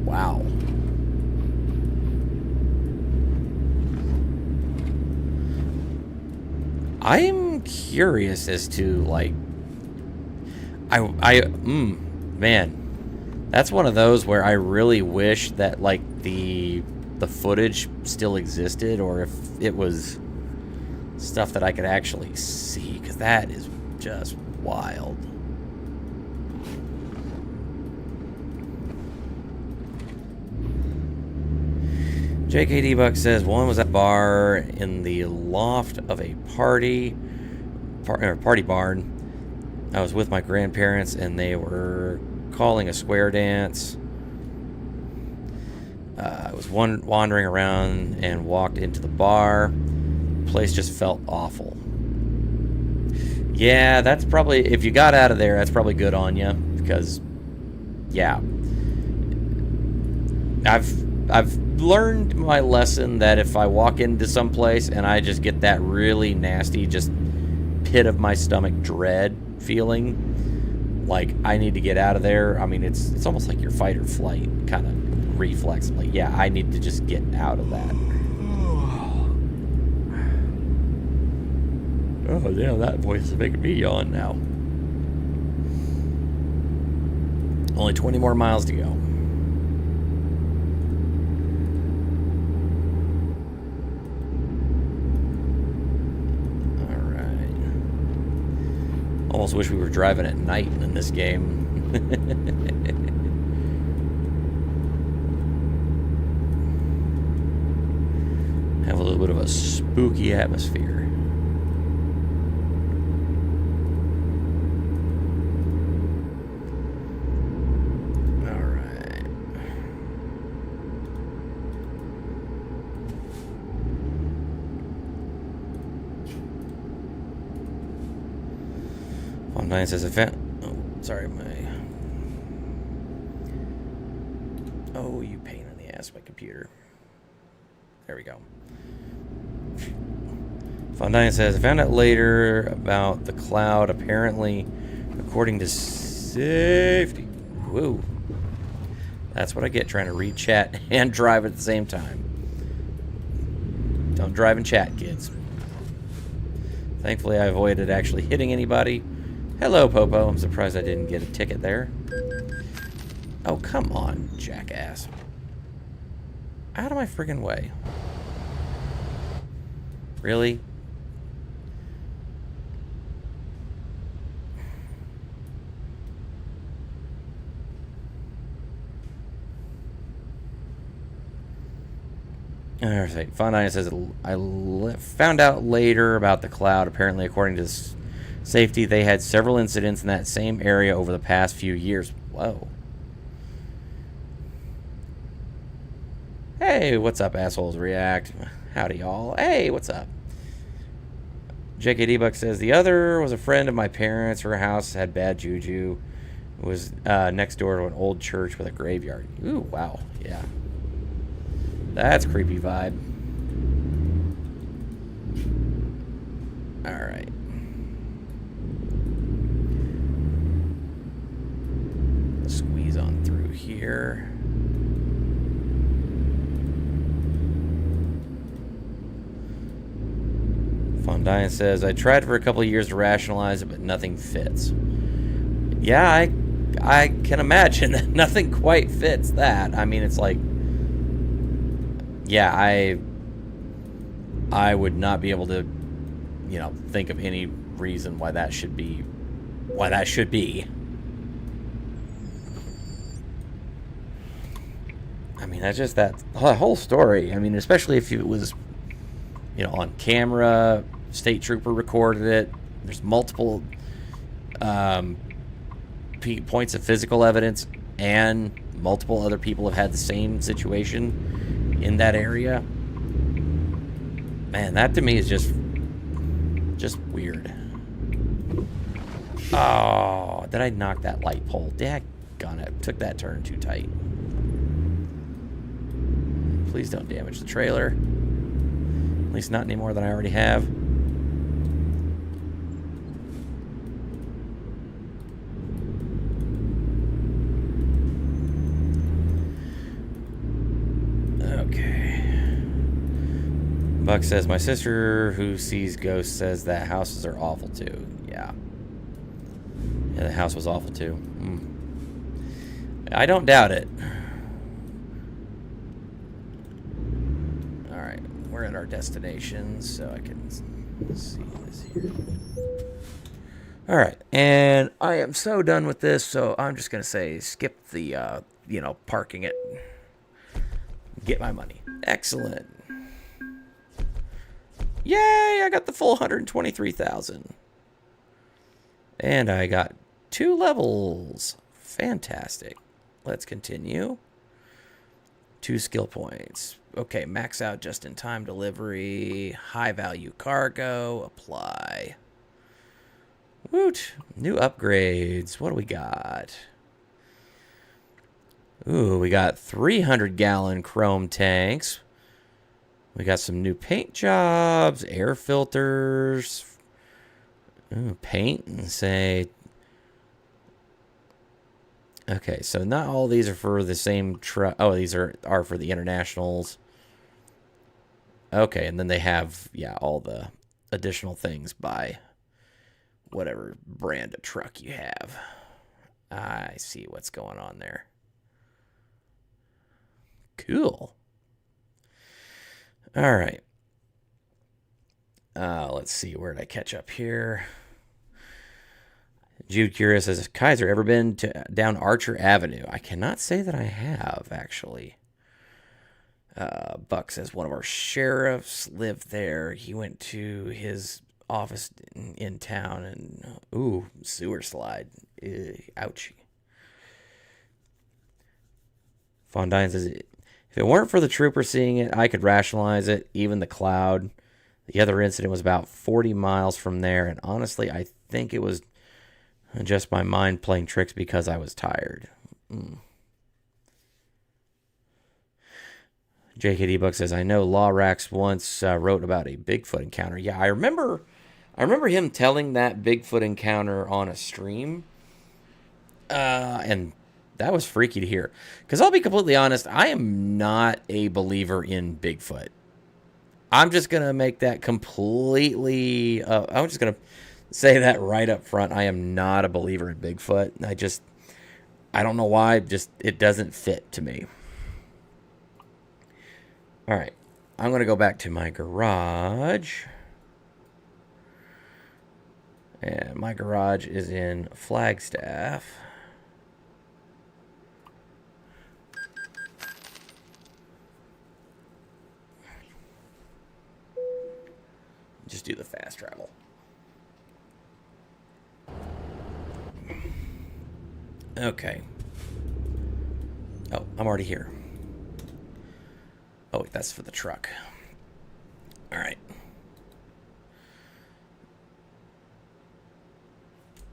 Wow. I'm curious as to, like, man, that's one of those where I really wish that, like, the footage still existed, or if it was stuff that I could actually see, because that is just wild. JKD Buck says one was at a bar in the loft of a party barn. I was with my grandparents and they were calling a square dance. I was wandering around and walked into the bar. The place just felt awful. Yeah, that's probably, if you got out of there, that's probably good on you, because, yeah, I've learned my lesson that if I walk into some place and I just get that really nasty, just pit of my stomach dread feeling, like I need to get out of there. I mean, it's almost like your fight or flight kind of reflex. Like, yeah, I need to just get out of that. Oh, damn, that voice is making me yawn now. Only 20 more miles to go. Alright. Almost wish we were driving at night in this game. Have a little bit of a spooky atmosphere. Online says sorry, oh, you pain in the ass, my computer. There we go. Fondaine says, I found out later about the cloud. Apparently, according to safety. Whoa. That's what I get trying to read chat and drive at the same time. Don't drive and chat, kids. Thankfully, I avoided actually hitting anybody. Hello, Popo. I'm surprised I didn't get a ticket there. Oh, come on, jackass. Out of my friggin' way. Really? Alright, Fondaine says, I found out later about the cloud. Apparently, according to safety, they had several incidents in that same area over the past few years. Whoa. Hey, what's up, assholes? React. Howdy, y'all. Hey, what's up? JKD Buck says, the other was a friend of my parents. Her house had bad juju. It was next door to an old church with a graveyard. Ooh, wow. Yeah. That's creepy vibe. Alright. Squeeze on through here. Fondaine says, I tried for a couple of years to rationalize it, but nothing fits. Yeah, I can imagine that nothing quite fits that. I mean, it's like, yeah, I would not be able to, you know, think of any reason why that should be. I mean, that's just that whole story. I mean, especially if it was, you know, on camera, state trooper recorded it. There's multiple points of physical evidence, and multiple other people have had the same situation in that area. Man, that to me is just weird. Oh, did I knock that light pole? Daggone it. Took that turn too tight. Please don't damage the trailer. At least not any more than I already have. Okay. Buck says, my sister who sees ghosts says that houses are awful too. Yeah. Yeah, the house was awful too. I don't doubt it. Alright, we're at our destination, so I can see this here. Alright, and I am so done with this, so I'm just going to say skip the, you know, parking it. Get my money. Excellent. Yay, I got the full 123,000. And I got 2 levels. Fantastic. Let's continue. 2 skill points. Okay, max out just-in-time delivery. High-value cargo. Apply. Woot. New upgrades. What do we got? Ooh, we got 300-gallon chrome tanks. We got some new paint jobs, air filters. Ooh, paint and say... Okay, so not all these are for the same truck. Oh, these are for the internationals. Okay, and then they have, yeah, all the additional things by whatever brand of truck you have. I see what's going on there. Cool. All right. Let's see. Where did I catch up here? Jude Curious says, Kaiser, ever been down Archer Avenue? I cannot say that I have, actually. Buck says, one of our sheriffs lived there. He went to his office in town and, ooh, sewer slide. Ouchie. Fondine says, if it weren't for the trooper seeing it, I could rationalize it, even the cloud. The other incident was about 40 miles from there, and honestly, I think it was just my mind playing tricks because I was tired. JKD Buck says, I know Law Rax once wrote about a Bigfoot encounter. Yeah, I remember him telling that Bigfoot encounter on a stream. And that was freaky to hear. Because I'll be completely honest, I am not a believer in Bigfoot. I'm just going to make that completely... I'm just going to say that right up front. I am not a believer in Bigfoot. I don't know why. Just it doesn't fit to me. All right. I'm going to go back to my garage. And my garage is in Flagstaff. Just do the fast travel. Okay. Oh, I'm already here. Oh, wait, that's for the truck. All right.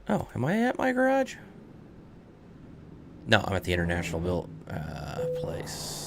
Oh, am I at my garage? No, I'm at the International Bill place.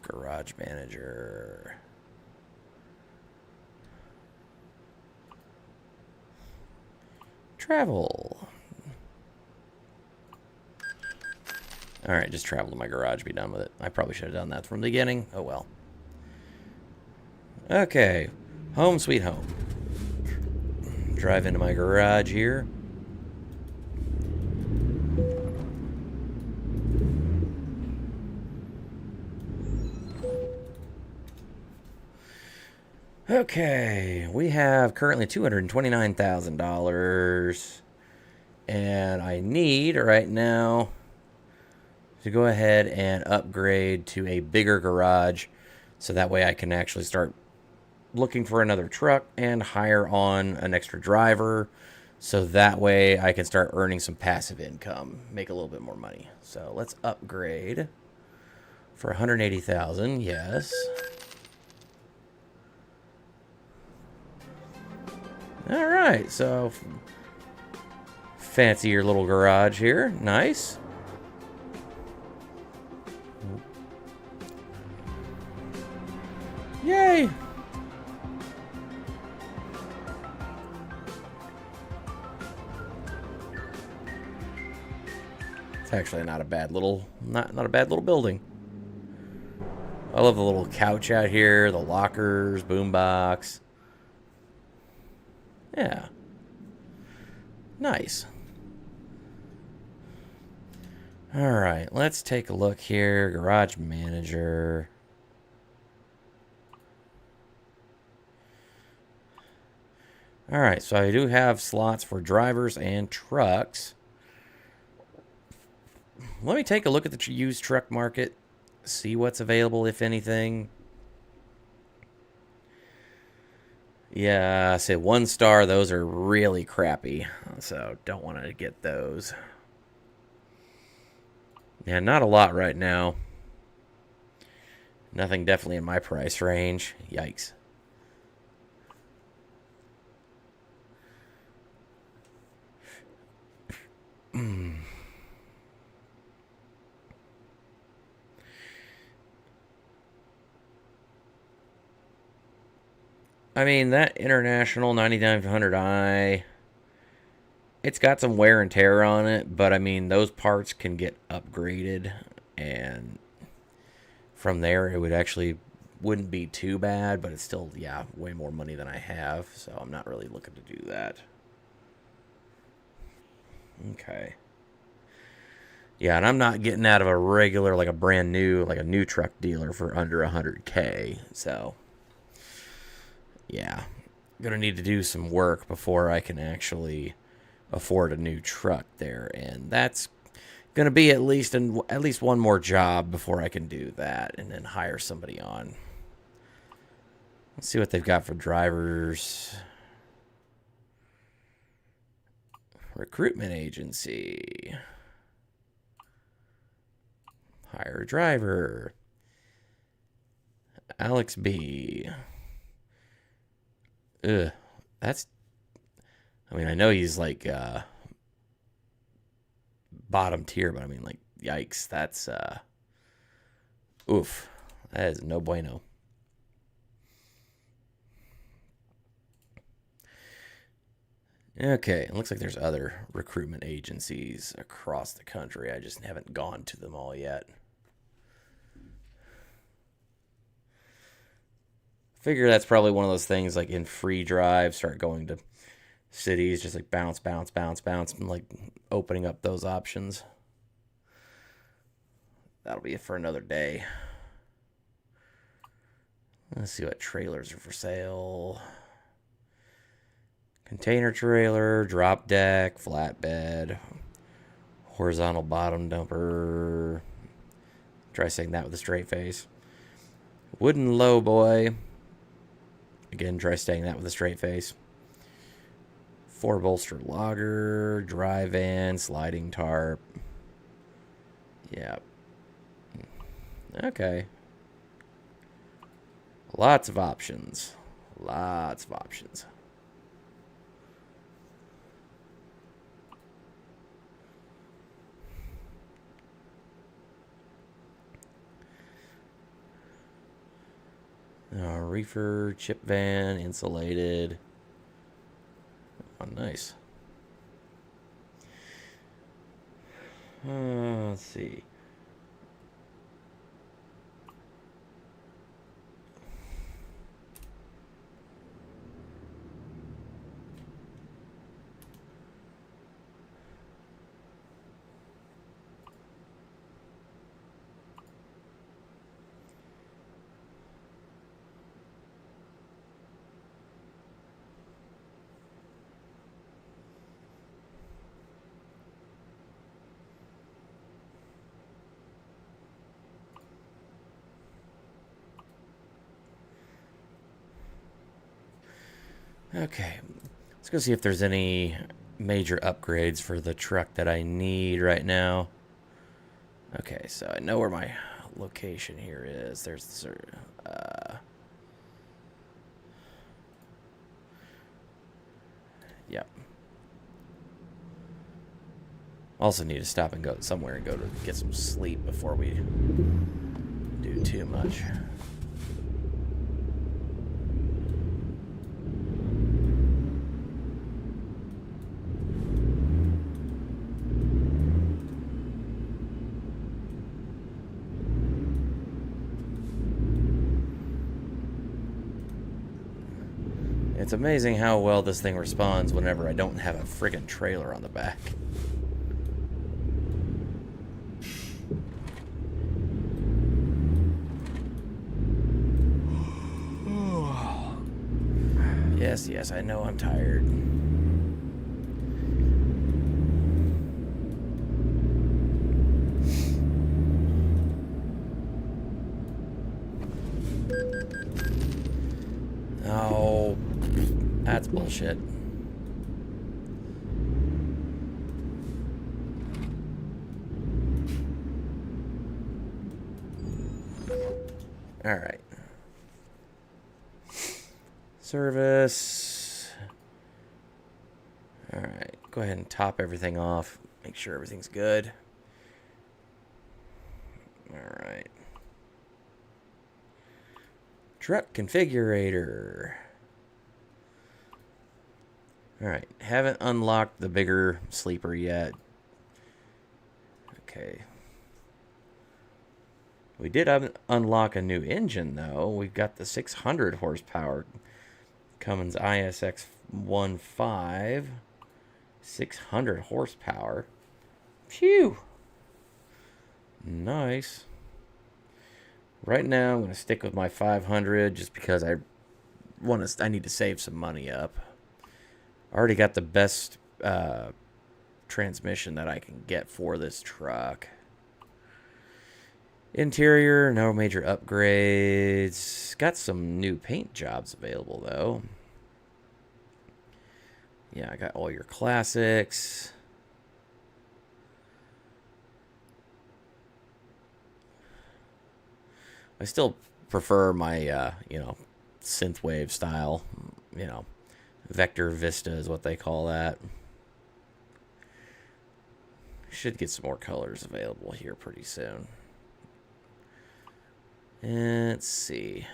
Garage manager. Travel. All right, just travel to my garage, be done with it. I probably should have done that from the beginning. Oh well. Okay, home sweet home. Drive into my garage here. Okay, we have currently $229,000, and I need right now to go ahead and upgrade to a bigger garage, so that way I can actually start looking for another truck and hire on an extra driver, so that way I can start earning some passive income, make a little bit more money. So let's upgrade for $180,000. Yes. All right, so fancy your little garage here. Nice. Yay. It's actually not a bad little, not a bad little building. I love the little couch out here, the lockers, boombox. Yeah. Nice. All right, let's take a look here. Garage manager. All right, so I do have slots for drivers and trucks. Let me take a look at the used truck market, see what's available, if anything. Yeah, I say 1 star, those are really crappy, so don't want to get those. Yeah, not a lot right now. Nothing definitely in my price range. Yikes. I mean, that International 9900i, it's got some wear and tear on it, but I mean, those parts can get upgraded, and from there, it would actually wouldn't be too bad, but it's still, yeah, way more money than I have, so I'm not really looking to do that. Okay. Yeah, and I'm not getting out of a regular, like a brand new, like a new truck dealer for under 100K, so yeah, gonna need to do some work before I can actually afford a new truck there, and that's gonna be at least one more job before I can do that, and then hire somebody on. Let's see what they've got for drivers. Recruitment agency. Hire a driver. Alex B. Ugh, that's. I mean, I know he's like bottom tier, but I mean, like, yikes, that's oof, that is no bueno. Okay, it looks like there's other recruitment agencies across the country. I just haven't gone to them all yet. Figure that's probably one of those things like in free drive, start going to cities, just like bounce, bounce, bounce, bounce, and like opening up those options. That'll be it for another day. Let's see what trailers are for sale. Container trailer, drop deck, flatbed, horizontal bottom dumper. Try saying that with a straight face. Wooden low boy. Again, try saying that with a straight face. 4-bolster logger, dry van, sliding tarp. Yeah. Okay. Lots of options. Lots of options. Reefer, chip van, insulated. Oh, nice. Let's see. Okay, let's go see if there's any major upgrades for the truck that I need right now. Okay, so I know where my location here is. There's yep. Also need to stop and go somewhere and go to get some sleep before we do too much. It's amazing how well this thing responds whenever I don't have a friggin' trailer on the back. Yes, yes, I know I'm tired. Oh, that's bullshit. All right. Service. All right. Go ahead and top everything off. Make sure everything's good. All right. Truck configurator. All right. Haven't unlocked the bigger sleeper yet. Okay. We did unlock a new engine, though. We've got the 600 horsepower Cummins ISX 1.5. 600 horsepower. Phew. Nice. Right now, I'm going to stick with my 500 just because I need to save some money up. I already got the best transmission that I can get for this truck. Interior, no major upgrades. Got some new paint jobs available, though. Yeah, I got all your classics. I still prefer my, synthwave style. Vector Vista is what they call that. Should get some more colors available here pretty soon. And let's see.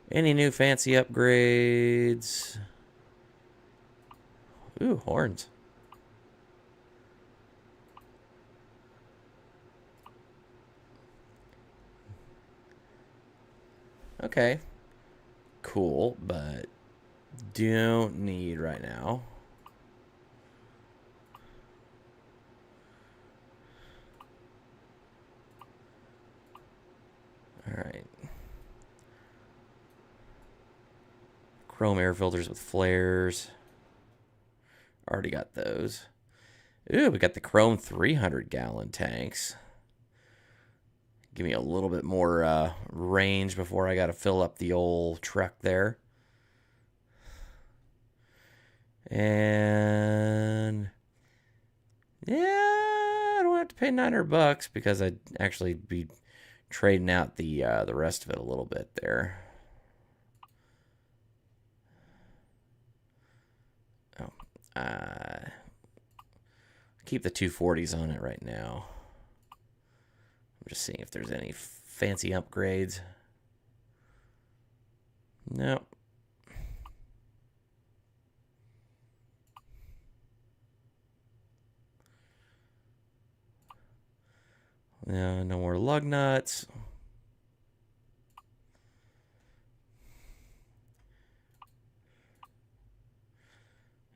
Any new fancy upgrades? Ooh, horns. Okay. Cool, but don't need right now. Alright. Chrome air filters with flares. Already got those. Ooh, we got the chrome 300-gallon tanks. Give me a little bit more range before I got to fill up the old truck there. And yeah, I don't have to pay $900 because I'd actually be trading out the rest of it a little bit there. Oh, keep the 240s on it right now. I'm just seeing if there's any fancy upgrades. Nope. Yeah, no more lug nuts.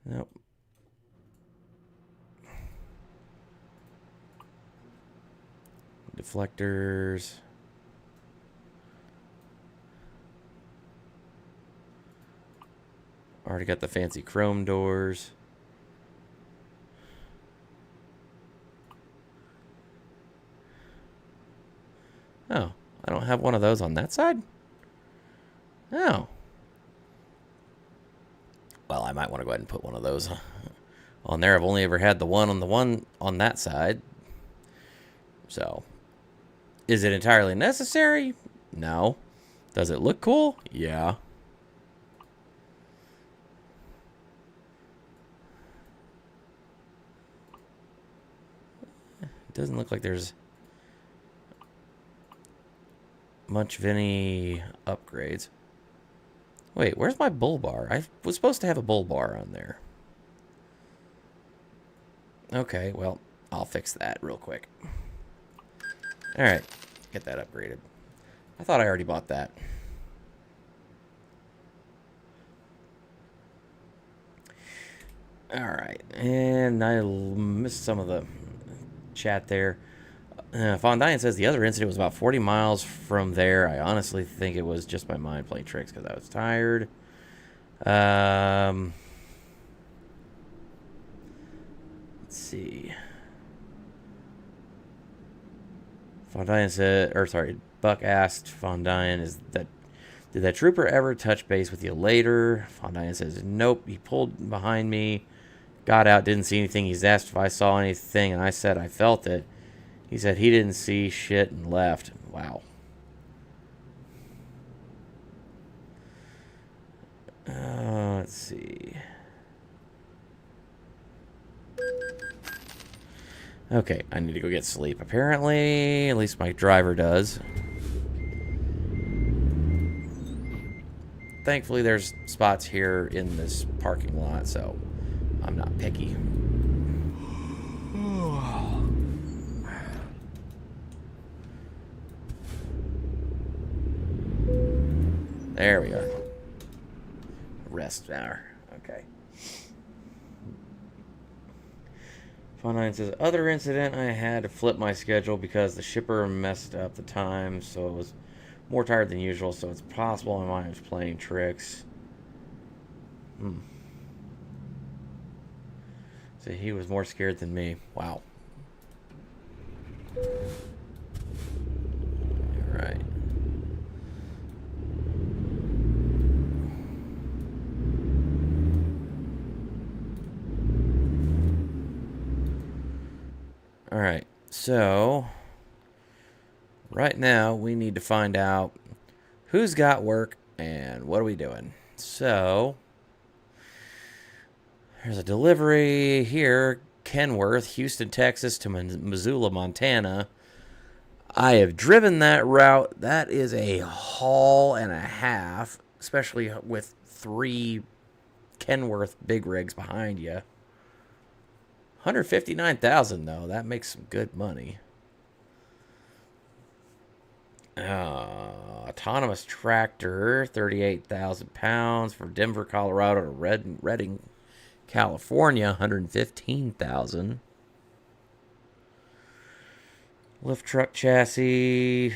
Nope. Deflectors. Already got the fancy chrome doors. Oh, I don't have one of those on that side? Oh. Well, I might want to go ahead and put one of those on there. I've only ever had the one on that side. So, is it entirely necessary? No. Does it look cool? Yeah. It doesn't look like there's much of any upgrades. Wait, where's my bull bar? I was supposed to have a bull bar on there. Okay, well, I'll fix that real quick. Alright, get that upgraded. I thought I already bought that. All right, and I missed some of the chat there. Von Dyan says the other incident was about 40 miles from there. I honestly think it was just my mind playing tricks because I was tired. Let's see. Von Dyan said, or sorry, Buck asked Von Dyan, did that trooper ever touch base with you later? Von Dyan says, nope. He pulled behind me, got out, didn't see anything. He's asked if I saw anything, and I said I felt it. He said he didn't see shit and left. Wow. Let's see. Okay, I need to go get sleep. Apparently, at least my driver does. Thankfully, there's spots here in this parking lot, so I'm not picky. There we are. Rest hour. Okay. Fun 9 says, other incident, I had to flip my schedule because the shipper messed up the time, so it was more tired than usual, so it's possible my mind was playing tricks. So he was more scared than me. Wow. Alright. Alright, so right now we need to find out who's got work and what are we doing. So there's a delivery here, Kenworth, Houston, Texas to Missoula, Montana. I have driven that route. That is a haul and a half, especially with 3 Kenworth big rigs behind you. 159,000 though. That makes some good money. Autonomous tractor, 38,000 pounds for Denver, Colorado to Redding, California, 115,000. Lift truck chassis.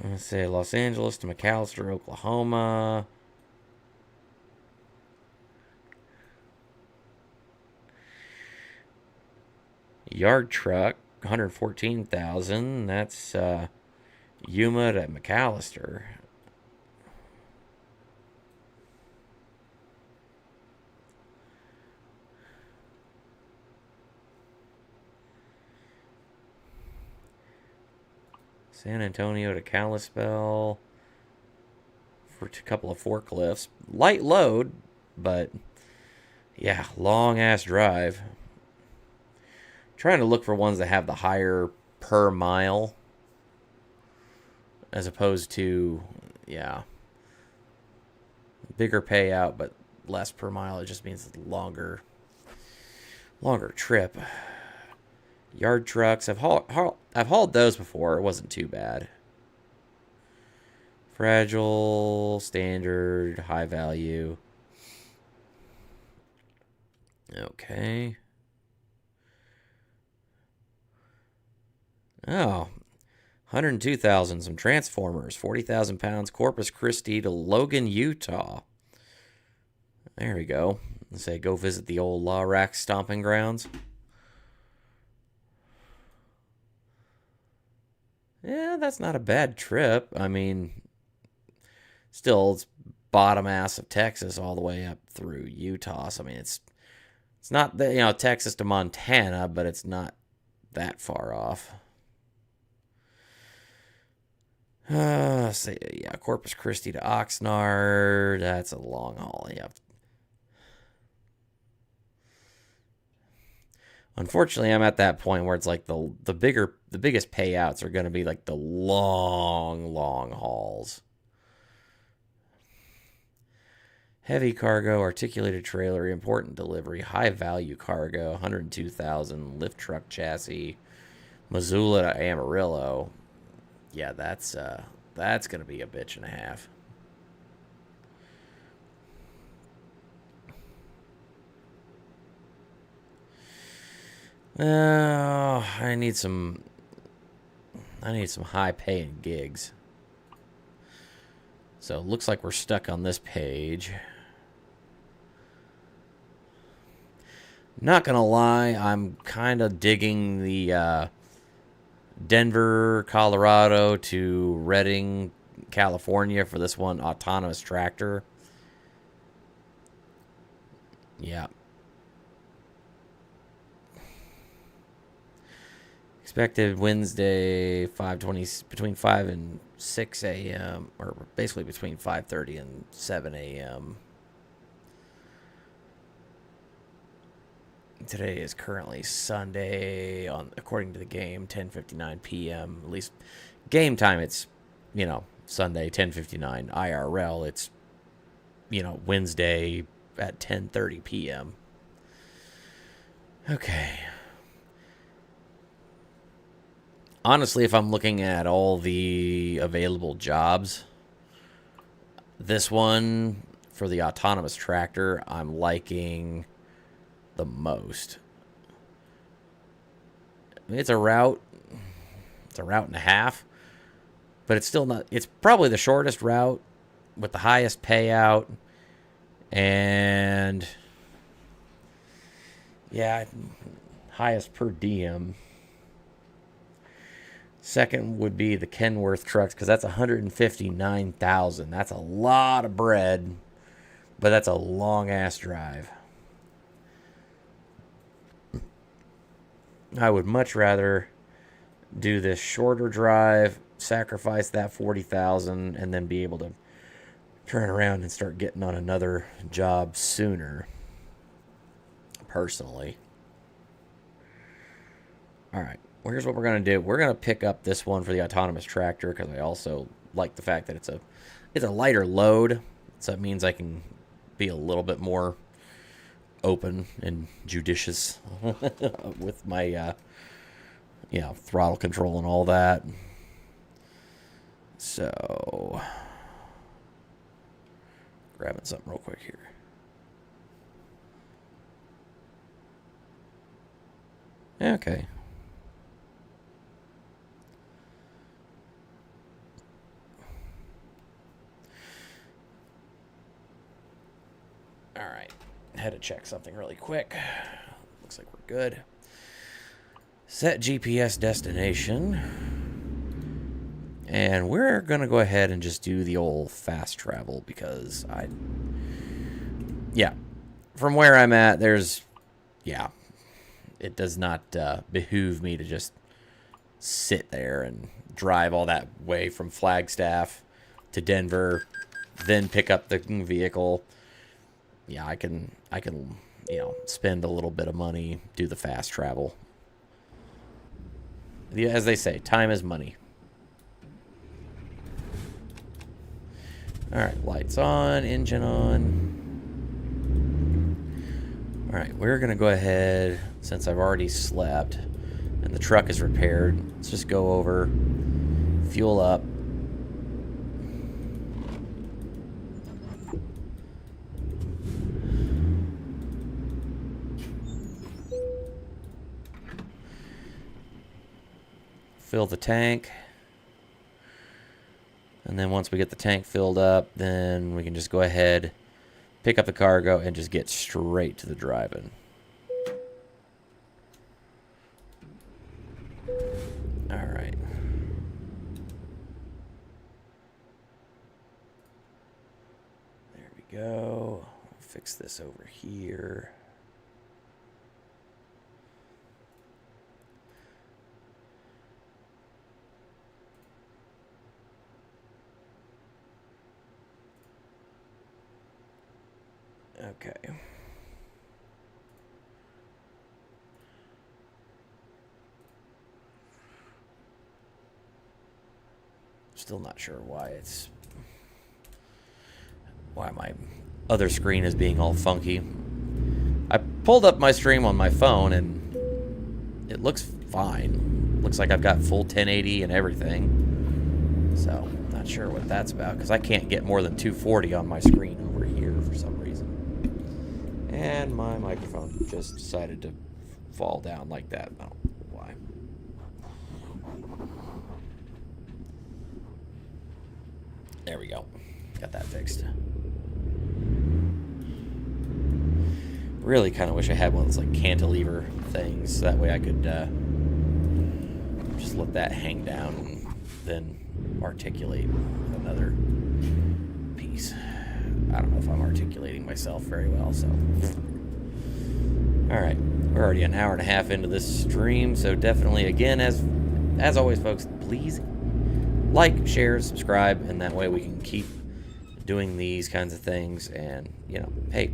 Let's say Los Angeles to McAlester, Oklahoma. Yard truck, 114,000. That's Yuma to McAlester. San Antonio to Kalispell for a couple of forklifts. Light load, but yeah, long ass drive. Trying to look for ones that have the higher per mile as opposed to, yeah, bigger payout but less per mile. It just means longer trip. Yard trucks, I've hauled those before. It wasn't too bad. Fragile, standard, high value. Okay. Oh, 102,000. Some Transformers. 40,000 pounds. Corpus Christi to Logan, Utah. There we go. Let's say go visit the old Law Rack stomping grounds. Yeah, that's not a bad trip. I mean, still, it's bottom ass of Texas all the way up through Utah. So, I mean, it's not the, Texas to Montana, but it's not that far off. Corpus Christi to Oxnard. That's a long haul. Yeah. Unfortunately, I'm at that point where it's like the biggest payouts are going to be like the long hauls. Heavy cargo, articulated trailer, important delivery, high value cargo, 102,000, lift truck chassis, Missoula to Amarillo. Yeah, that's going to be a bitch and a half. I need some high paying gigs. So it looks like we're stuck on this page. Not gonna lie, I'm kind of digging the Denver, Colorado to Redding, California for this one autonomous tractor. Yeah. Expected Wednesday, 5:20, between 5 and 6 a.m., or basically between 5:30 and 7 a.m. Today is currently Sunday, according to the game, 10:59 p.m. At least game time, it's, Sunday, 10:59. IRL, it's, Wednesday at 10:30 p.m. Okay. Honestly, if I'm looking at all the available jobs, this one for the autonomous tractor, I'm liking the most. I mean, it's a route and a half, but it's still not, it's probably the shortest route with the highest payout, and yeah, highest per diem. Second would be the Kenworth trucks, because that's $159,000. That's a lot of bread, but that's a long ass drive. I would much rather do this shorter drive, sacrifice that $40,000, and then be able to turn around and start getting on another job sooner. Personally. All right. Well, here's what we're going to do. We're going to pick up this one for the autonomous tractor, because I also like the fact that it's a lighter load. So that means I can be a little bit more open and judicious with my throttle control and all that. So, grabbing something real quick here. Okay. All right. Had to check something really quick. Looks like we're good. Set GPS destination. And we're going to go ahead and just do the old fast travel, because from where I'm at, it does not behoove me to just sit there and drive all that way from Flagstaff to Denver, then pick up the vehicle. Yeah, I can spend a little bit of money, do the fast travel. As they say, time is money. All right, lights on, engine on. All right, we're going to go ahead, since I've already slept and the truck is repaired, let's just go over, fuel up. Fill the tank. And then once we get the tank filled up, then we can just go ahead, pick up the cargo, and just get straight to the drive-in. All right. There we go. Fix this over here. Okay. Still not sure why my other screen is being all funky. I pulled up my stream on my phone and it looks fine. Looks like I've got full 1080 and everything. So, not sure what that's about, because I can't get more than 240 on my screen over here for some reason. And my microphone just decided to fall down like that. I don't know why. There we go. Got that fixed. Really kind of wish I had one of those like cantilever things. So that way I could just let that hang down and then articulate with another piece. I don't know if I'm articulating myself very well, so. Alright, we're already an hour and a half into this stream, so definitely, again, as always, folks, please like, share, subscribe, and that way we can keep doing these kinds of things, and, you know, hey,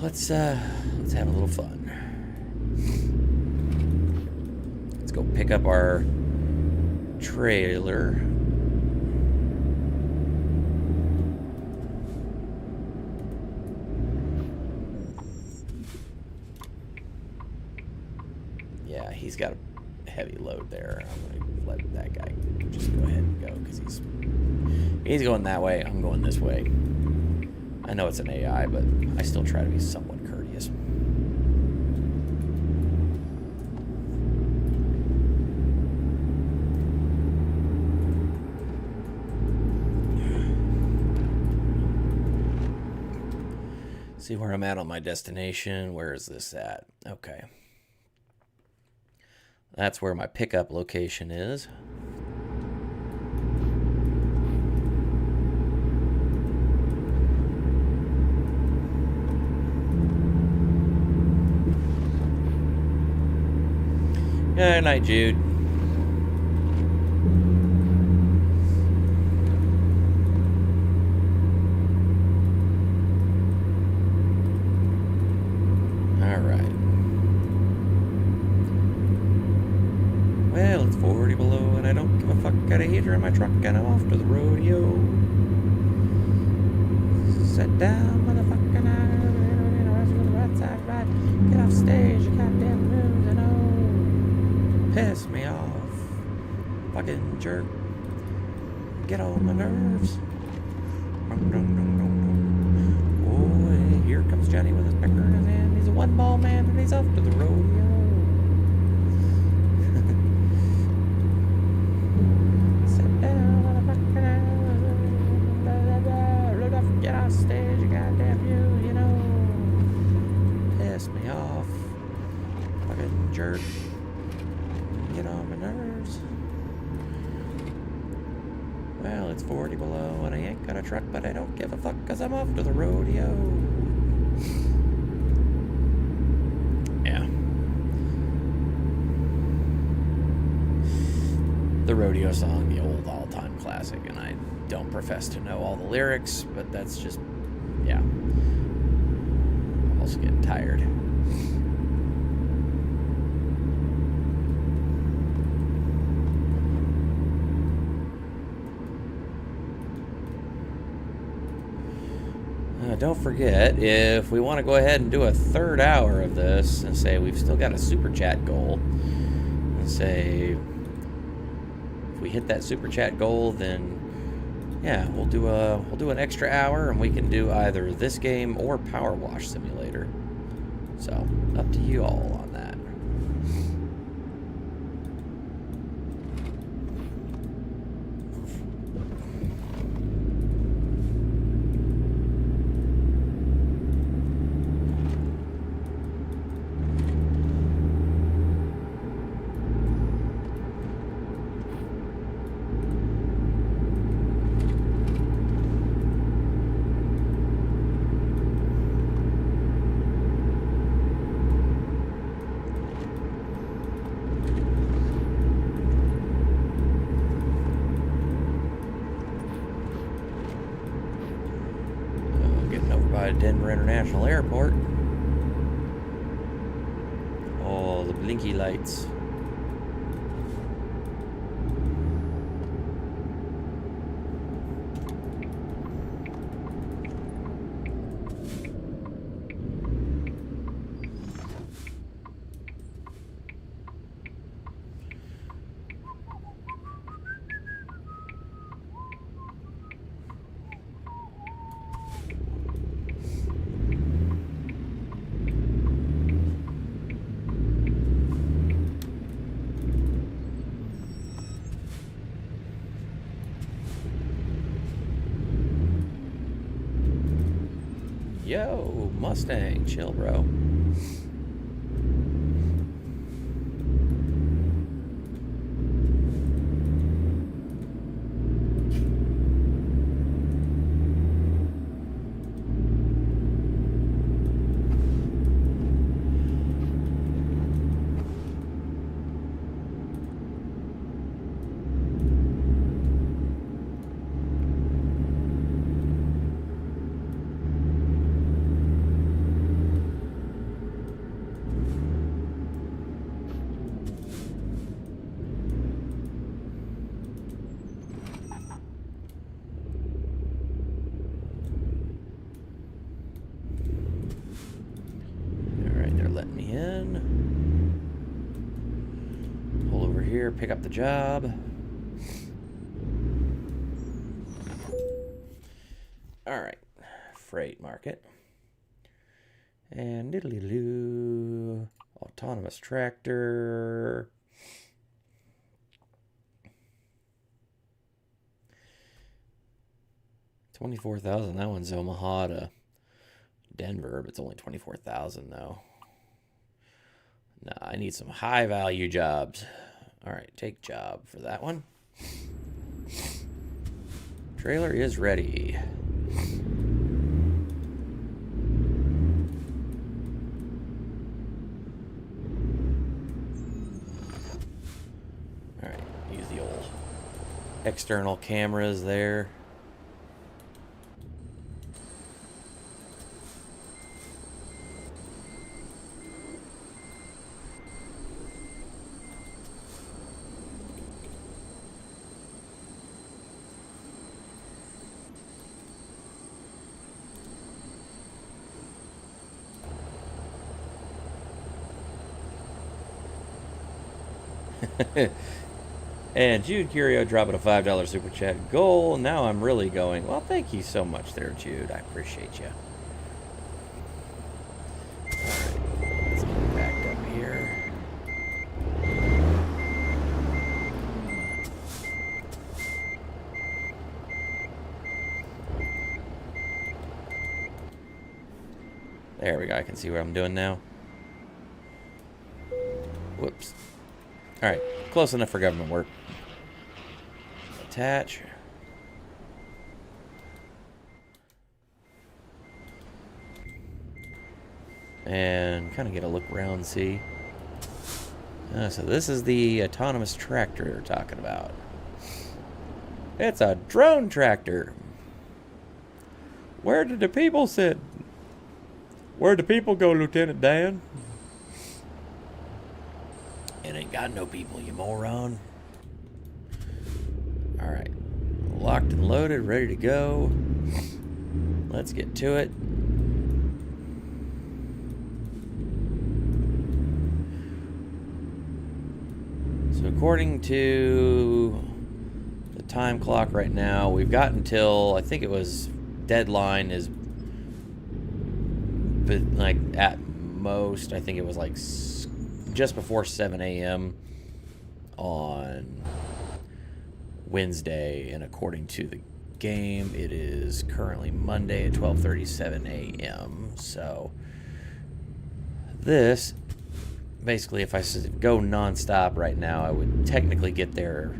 let's have a little fun. Let's go pick up our trailer. Yeah, he's got a heavy load there. I'm going to let that guy just go ahead and go because he's going that way. I'm going this way. I know it's an AI, but I still try to be somewhat courteous. See where I'm at on my destination. Where is this at? Okay. That's where my pickup location is. Good night, Jude. All right. Well, it's 40 below, and I don't give a fuck. Got a heater in my truck, and I'm off to the rodeo. Sit down, motherfucker, now. Get off stage, you goddamn moves, and oh, piss me off, fucking jerk. Get on my nerves. Oh, here comes Johnny with his pecker in his hand. He's a one-ball man, and he's off to the rodeo. Sit down, motherfucker, now. Get off stage, you goddamn you know. Piss me off, fucking jerk. Get on my nerves. Well, it's 40 below, and I ain't got a truck, but I don't give a fuck, cause I'm off to the rodeo. Yeah. The rodeo song, the old all-time classic, and I don't profess to know all the lyrics, but that's just, yeah. I'm also getting tired. Don't forget, if we want to go ahead and do a third hour of this and say we've still got a super chat goal, and say if we hit that super chat goal, then yeah, we'll do an extra hour, and we can do either this game or Power Wash Simulator. So up to you all on that. Denver International Airport. All the blinky lights. Yo, Mustang, chill, bro. Let me in. Pull over here, pick up the job. All right, freight market. And diddly-doo, autonomous tractor. $24,000. That one's Omaha to Denver, but it's only $24,000 though. No, I need some high value jobs. All right, take job for that one. Trailer is ready. All right, use the old external cameras there. And Jude Curio dropping a $5 super chat goal. Now I'm really going. Well, thank you so much there, Jude. I appreciate you. Alright, let's get backed up here. There we go. I can see what I'm doing now. Whoops. Alright, close enough for government work. Attach. And kind of get a look around and see. So this is the autonomous tractor they're talking about. It's a drone tractor. Where did the people sit? Where'd the people go, Lieutenant Dan? It ain't got no people, you moron. Alright. Locked and loaded, ready to go. Let's get to it. So according to the time clock right now, we've got until, I think it was, deadline is, like, at most, I think it was like just before 7 a.m. on Wednesday, and according to the game, it is currently Monday at 12:37 a.m. So this, basically, if I go non-stop right now, I would technically get there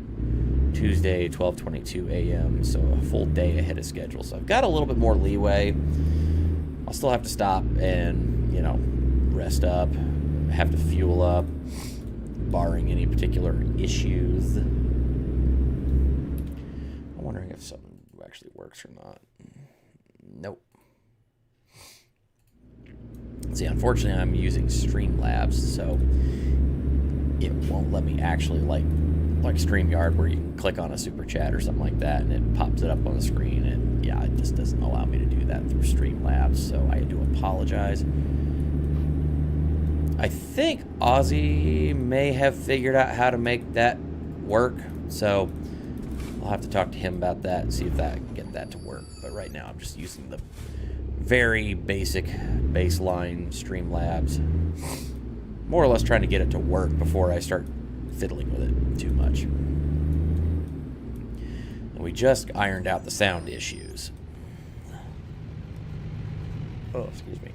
Tuesday 12:22 a.m. So a full day ahead of schedule. So I've got a little bit more leeway. I'll still have to stop and, you know, rest up, have to fuel up, barring any particular issues. I'm wondering if something actually works or not. Nope. See, unfortunately, I'm using Streamlabs, so it won't let me actually, like StreamYard, where you can click on a super chat or something like that, and it pops it up on the screen, and yeah, it just doesn't allow me to do that through Streamlabs, so I do apologize. I think Ozzy may have figured out how to make that work, so I'll have to talk to him about that and see if I can get that to work. But right now, I'm just using the very basic baseline Streamlabs, more or less trying to get it to work before I start fiddling with it too much. And we just ironed out the sound issues. Oh, excuse me.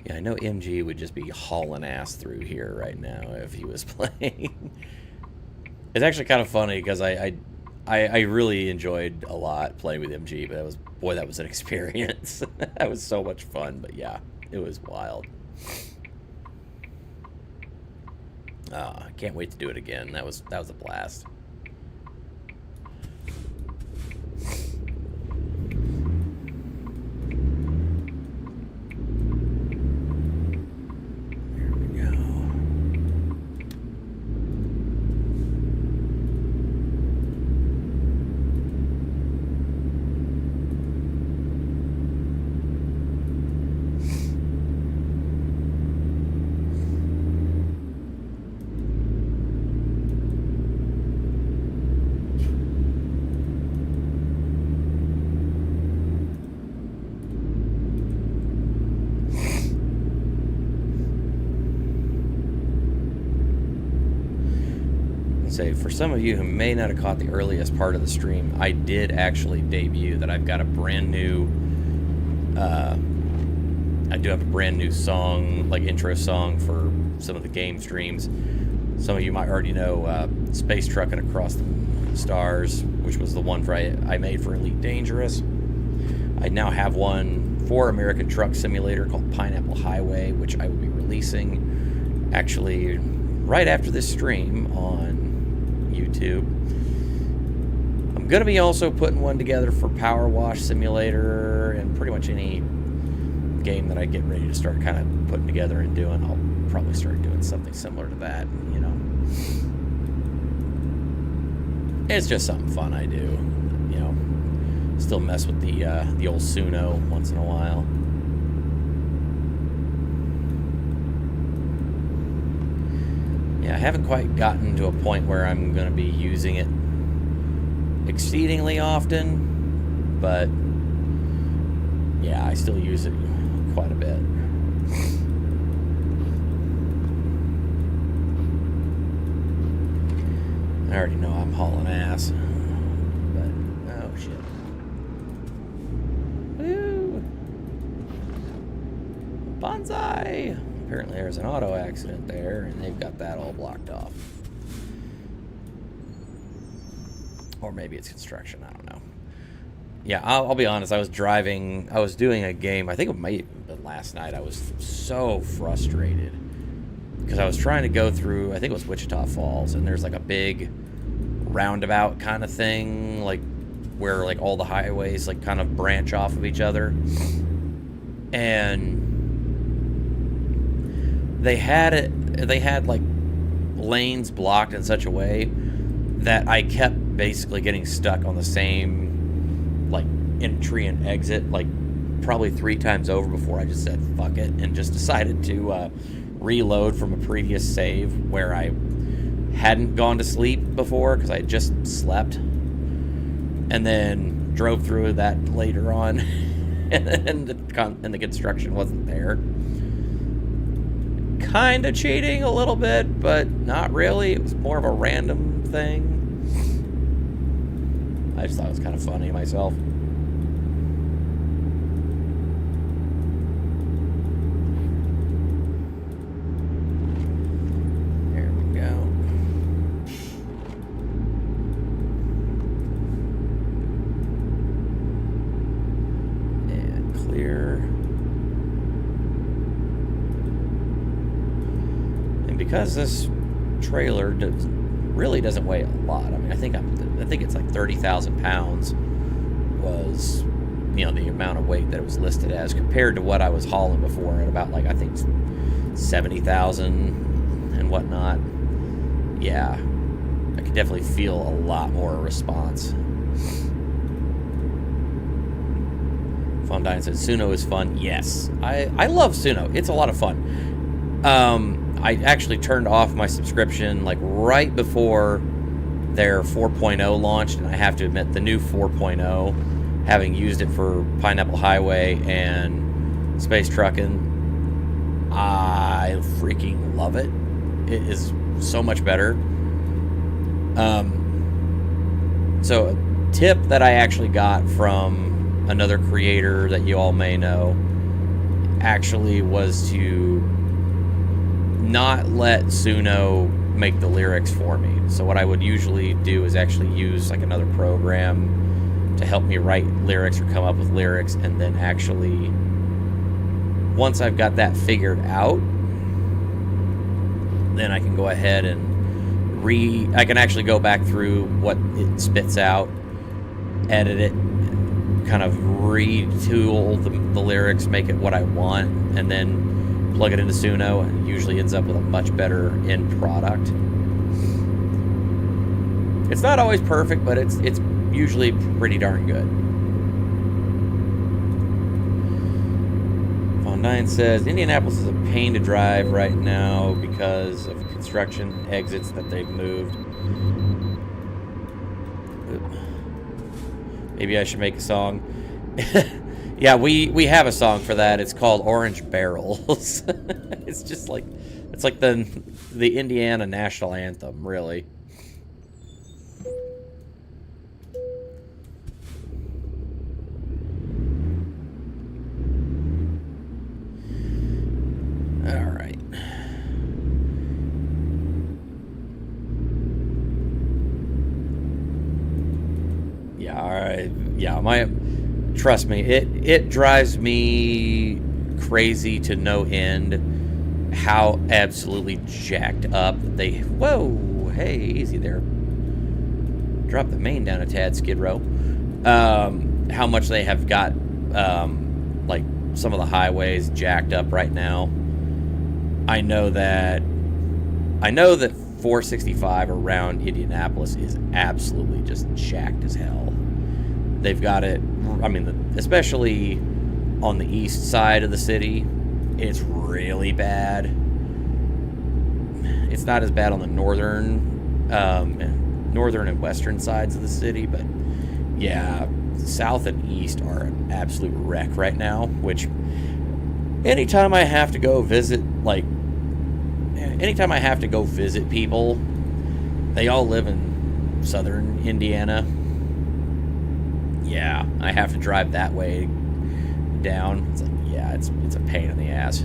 Yeah, I know MG would just be hauling ass through here right now if he was playing. It's actually kind of funny because I really enjoyed a lot playing with MG, but that was an experience. That was so much fun, but yeah, it was wild. I can't wait to do it again. That was a blast. Say, for some of you who may not have caught the earliest part of the stream, I did actually debut that I've got a brand new, I do have a brand new song, like intro song for some of the game streams. Some of you might already know Space Truckin' Across the Stars, which was the one I made for Elite Dangerous. I now have one for American Truck Simulator called Pineapple Highway, which I will be releasing actually right after this stream on YouTube. I'm going to be also putting one together for Power Wash Simulator and pretty much any game that I get ready to start kind of putting together and doing. I'll probably start doing something similar to that, you know. It's just something fun I do, you know. Still mess with the old Suno once in a while. Yeah, I haven't quite gotten to a point where I'm going to be using it exceedingly often, but yeah, I still use it quite a bit. I already know I'm hauling ass, but oh shit. Woo! Bonsai! Apparently there's an auto accident there, and they've got that all blocked off. Or maybe it's construction, I don't know. Yeah, I'll be honest, I was doing a game, I think it might have been last night. I was so frustrated because I was trying to go through, I think it was Wichita Falls, and there's like a big roundabout kind of thing, like where like all the highways like kind of branch off of each other. And they had like lanes blocked in such a way that I kept basically getting stuck on the same like entry and exit like probably 3 times over before I just said fuck it and just decided to reload from a previous save where I hadn't gone to sleep before because I had just slept, and then drove through that later on and the construction wasn't there. Kind of cheating a little bit, but not really. It was more of a random thing. I just thought it was kind of funny myself. There we go. And clear. because this trailer really doesn't weigh a lot. I mean, I think it's like 30,000 pounds was, you know, the amount of weight that it was listed as compared to what I was hauling before at about, like, I think 70,000 and whatnot. Yeah, I could definitely feel a lot more response. Fondine says Suno is fun. Yes, I love Suno. It's a lot of fun. I actually turned off my subscription like right before their 4.0 launched, and I have to admit the new 4.0, having used it for Pineapple Highway and Space Truckin', I freaking love it. It is so much better. So a tip that I actually got from another creator that you all may know actually was to not let Suno make the lyrics for me. So what I would usually do is actually use like another program to help me write lyrics or come up with lyrics, and then actually once I've got that figured out, then I can go ahead and I can actually go back through what it spits out, edit it, kind of retool the lyrics, make it what I want, and then plug it into Suno, and it usually ends up with a much better end product. It's not always perfect, but it's usually pretty darn good. Fondine says Indianapolis is a pain to drive right now because of construction exits that they've moved. Maybe I should make a song. Yeah, we have a song for that. It's called Orange Barrels. It's like the Indiana national anthem, really. All right. Yeah, all right. Yeah, trust me, it drives me crazy to no end how absolutely jacked up they. Whoa, hey, easy there. Drop the main down a tad, Skid Row. How much they have got, like some of the highways jacked up right now. I know that 465 around Indianapolis is absolutely just jacked as hell. They've got it, I mean, especially on the east side of the city, it's really bad. It's not as bad on the northern and western sides of the city, but yeah, south and east are an absolute wreck right now, which anytime I have to go visit people, they all live in southern Indiana. Yeah, I have to drive that way down. It's like, yeah, it's a pain in the ass.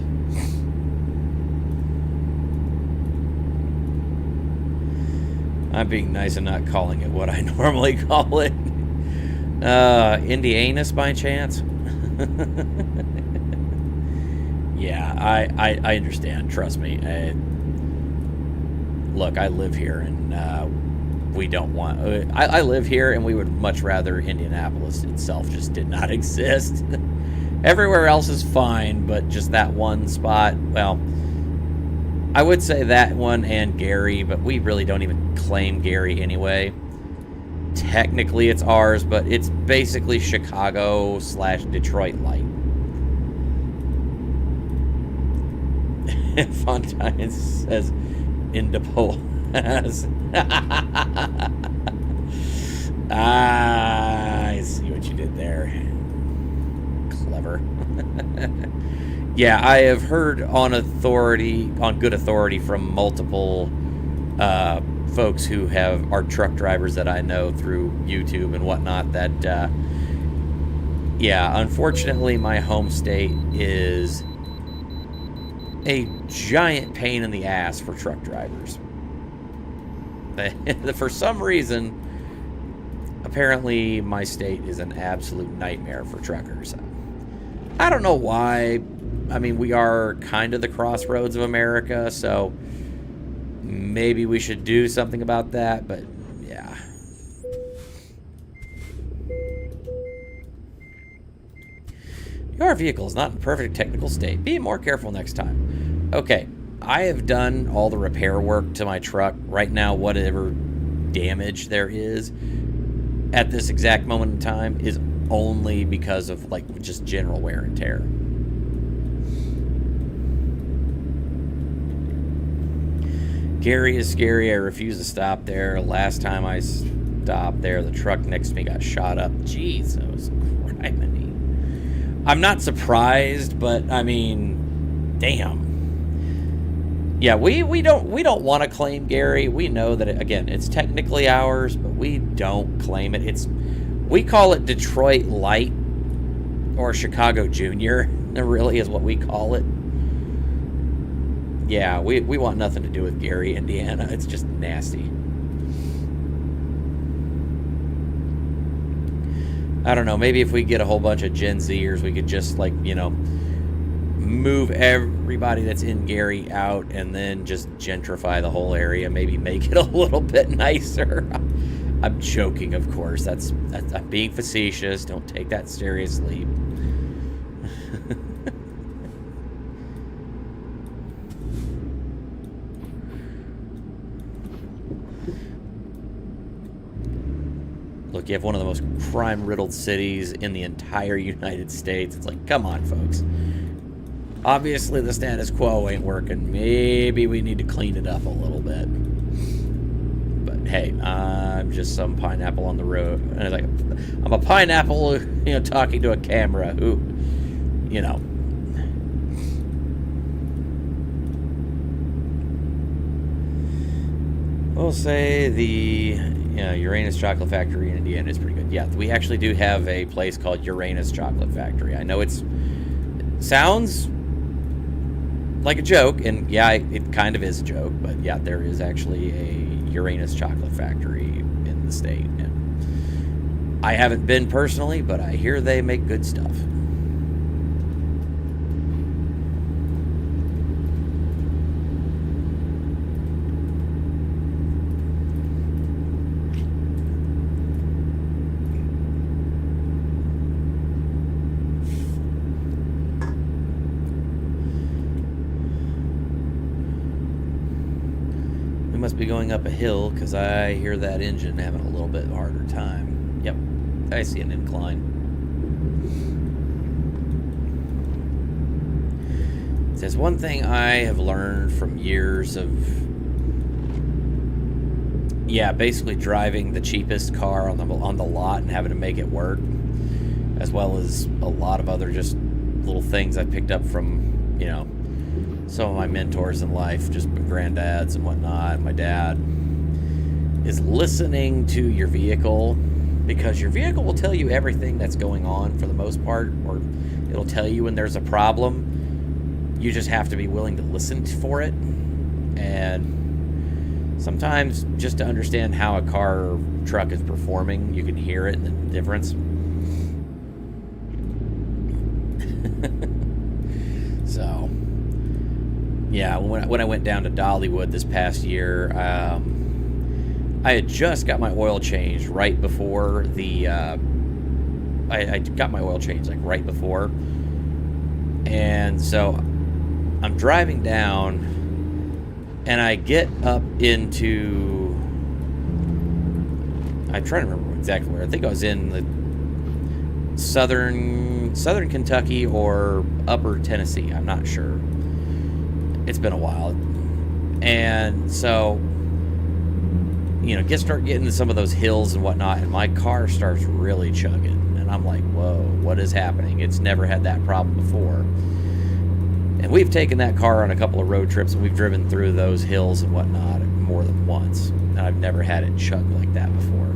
I'm being nice and not calling it what I normally call it. Indianus by chance? Yeah, I understand. Trust me. Look, I live here, and we don't want. I live here, and we would much rather Indianapolis itself just did not exist. Everywhere else is fine, but just that one spot. Well, I would say that one and Gary, but we really don't even claim Gary anyway. Technically, it's ours, but it's basically Chicago/Detroit light. Fontaine says Indianapolis. I see what you did there. Clever. Yeah, I have heard on good authority from multiple folks who are truck drivers that I know through YouTube and whatnot that, yeah, unfortunately my home state is a giant pain in the ass for truck drivers. For some reason, apparently my state is an absolute nightmare for truckers. I don't know why. I mean, we are kind of the crossroads of America, so maybe we should do something about that, but yeah. Your vehicle is not in perfect technical state. Be more careful next time. Okay, I have done all the repair work to my truck. Right now, whatever damage there is at this exact moment in time is only because of, like, just general wear and tear. Gary is scary. I refuse to stop there. Last time I stopped there, the truck next to me got shot up. Jeez, that was criminy. I'm not surprised, but I mean, damn. Yeah, we don't want to claim Gary. We know that again, it's technically ours, but we don't claim it. We call it Detroit Light or Chicago Junior. That really is what we call it. Yeah, we want nothing to do with Gary, Indiana. It's just nasty. I don't know, maybe if we get a whole bunch of Gen Zers, we could just, like, you know, move everybody that's in Gary out and then just gentrify the whole area. Maybe make it a little bit nicer. I'm joking, of course. That's I'm being facetious. Don't take that seriously. Look, you have one of the most crime-riddled cities in the entire United States. It's like, come on, folks. Obviously, the status quo ain't working. Maybe we need to clean it up a little bit. But hey, I'm just some pineapple on the road. And like, I'm a pineapple, you know, talking to a camera who, you know. We'll say the Uranus Chocolate Factory in Indiana is pretty good. Yeah, we actually do have a place called Uranus Chocolate Factory. I know it sounds like a joke, and yeah, it kind of is a joke, but yeah, there is actually a Uranus Chocolate Factory in the state. And I haven't been personally, but I hear they make good stuff. Must be going up a hill because I hear that engine having a little bit harder time. Yep, I see an incline. It says one thing I have learned from years of basically driving the cheapest car on the lot and having to make it work, as well as a lot of other just little things I picked up from, you know, some of my mentors in life, just granddads and whatnot. My dad is listening to your vehicle, because your vehicle will tell you everything that's going on for the most part, or it'll tell you when there's a problem. You just have to be willing to listen for it. And sometimes just to understand how a car or truck is performing, you can hear it and the difference. So yeah, when I went down to Dollywood this past year, I had just got my oil changed right before the... I got my oil changed, like, right before. And so I'm driving down, and I get up into... I'm trying to remember exactly where. I think I was in the southern Kentucky or upper Tennessee. I'm not sure. It's been a while. And so, you know, start getting to some of those hills and whatnot, and my car starts really chugging. And I'm like, whoa, what is happening? It's never had that problem before. And we've taken that car on a couple of road trips, and we've driven through those hills and whatnot more than once. And I've never had it chug like that before.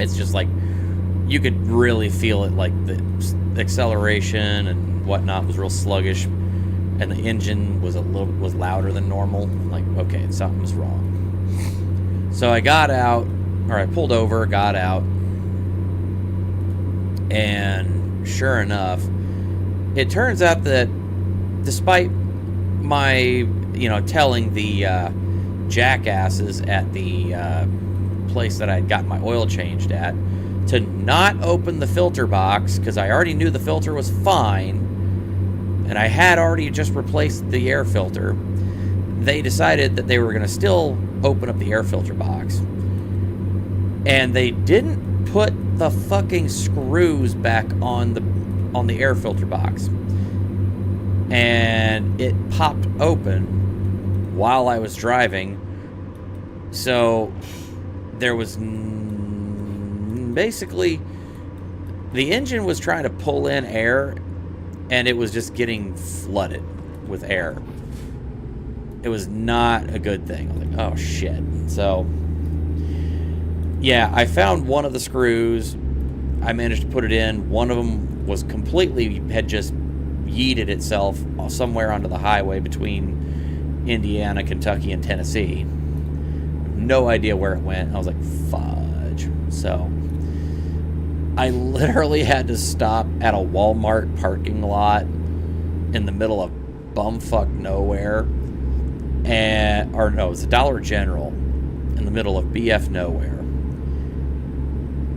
It's just like, you could really feel it, like the acceleration and whatnot was real sluggish. And the engine was was louder than normal. I'm like, okay, something's wrong. So I got out, or I pulled over, got out, and sure enough, it turns out that despite my, telling the jackasses at the place that I'd got my oil changed at to not open the filter box, because I already knew the filter was fine, and I had already just replaced the air filter. They decided that they were going to still open up the air filter box, and they didn't put the fucking screws back on the air filter box, and it popped open while I was driving. So there was basically, the engine was trying to pull in air, and it was just getting flooded with air. It was not a good thing. I was like, oh shit. So yeah, I found one of the screws. I managed to put it in. One of them was had just yeeted itself somewhere onto the highway between Indiana, Kentucky, and Tennessee. No idea where it went. I was like, fudge. So I literally had to stop at a Walmart parking lot in the middle of bumfuck nowhere. It was a Dollar General in the middle of BF nowhere.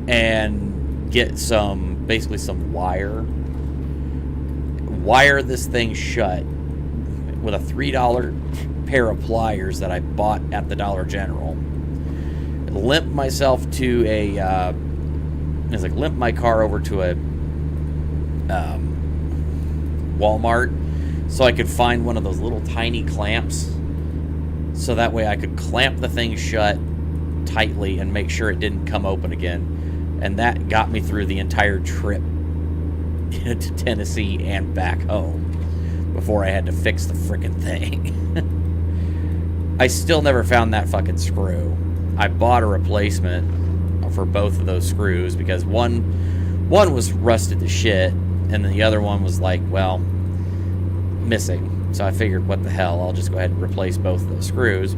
And get some wire this thing shut with a $3 pair of pliers that I bought at the Dollar General. Limp myself to limp my car over to a Walmart so I could find one of those little tiny clamps, so that way I could clamp the thing shut tightly and make sure it didn't come open again. And that got me through the entire trip to Tennessee and back home before I had to fix the frickin' thing. I still never found that fucking screw. I bought a replacement for both of those screws because one was rusted to shit, and the other one was missing. So I figured, what the hell, I'll just go ahead and replace both of those screws.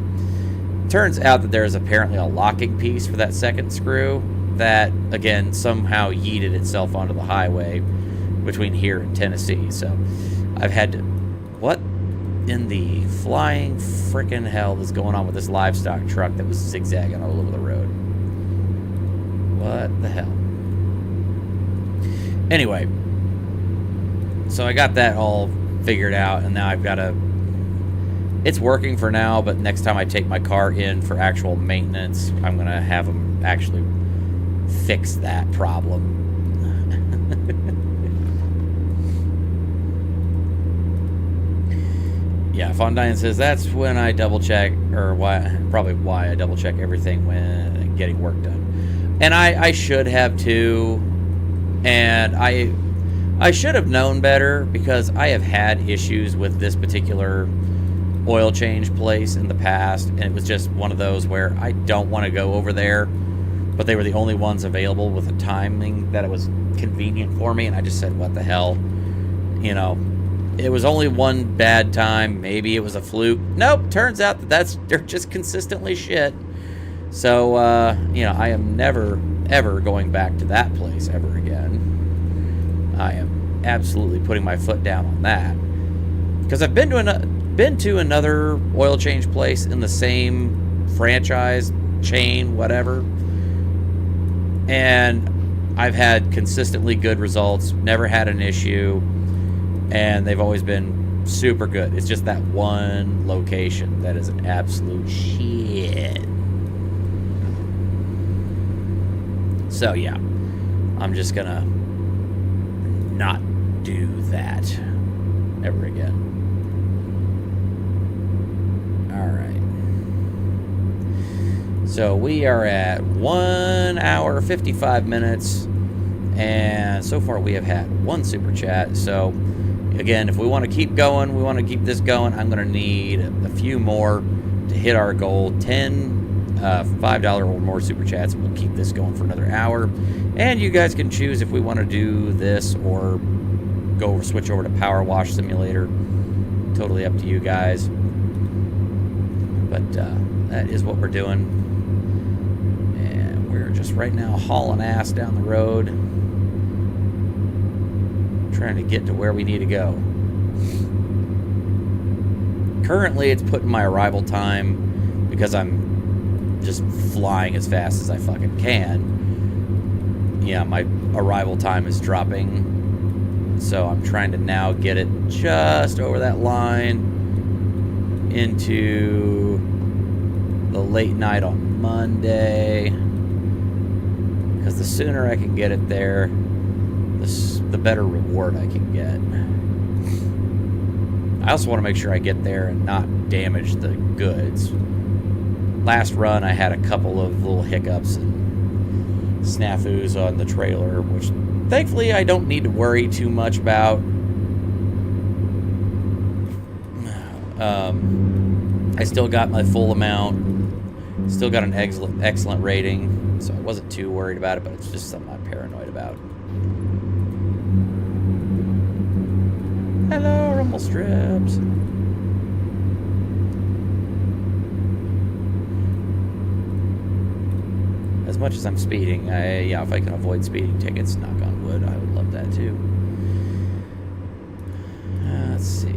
Turns out that there's apparently a locking piece for that second screw that, again, somehow yeeted itself onto the highway between here and Tennessee. So I've had to... What in the flying frickin' hell is going on with this livestock truck that was zigzagging all over the road? What the hell? Anyway, so I got that all figured out, and now I've got to... It's working for now, but next time I take my car in for actual maintenance, I'm going to have them actually fix that problem. Yeah, Fondyne says that's when I double check, or why I double check everything when getting work done. And I should have too, and I should have known better, because I have had issues with this particular oil change place in the past, and it was just one of those where I don't want to go over there, but they were the only ones available with a timing that it was convenient for me, and I just said, what the hell, it was only one bad time, maybe it was a fluke. Nope, turns out that they're just consistently shit. So I am never ever going back to that place ever again. I am absolutely putting my foot down on that, because I've been to another oil change place in the same franchise chain, whatever, and I've had consistently good results, never had an issue, and they've always been super good. It's just that one location that is an absolute shit. So yeah, I'm just gonna not do that ever again. So we are at 1 hour 55 minutes, and so far we have had one super chat. So again, if we want to keep going, we want to keep this going, I'm going to need a few more to hit our goal. 10 $5 or more super chats, and we'll keep this going for another hour. And you guys can choose if we want to do this or switch over to Power Wash Simulator. Totally up to you guys. But that is what we're doing. And we're just right now hauling ass down the road, trying to get to where we need to go. currently it's putting my arrival time, because I'm just flying as fast as I fucking can. Yeah, my arrival time is dropping. So I'm trying to now get it just over that line into the late night on Monday. Because the sooner I can get it there, the better reward I can get. I also want to make sure I get there and not damage the goods. Last run, I had a couple of little hiccups and snafus on the trailer, which thankfully I don't need to worry too much about. I still got my full amount, still got an excellent rating, so I wasn't too worried about it, but it's just something I'm paranoid about. Hello, rumble strips. As much as I'm speeding, yeah, if I can avoid speeding tickets, knock on wood, I would love that too. Let's see.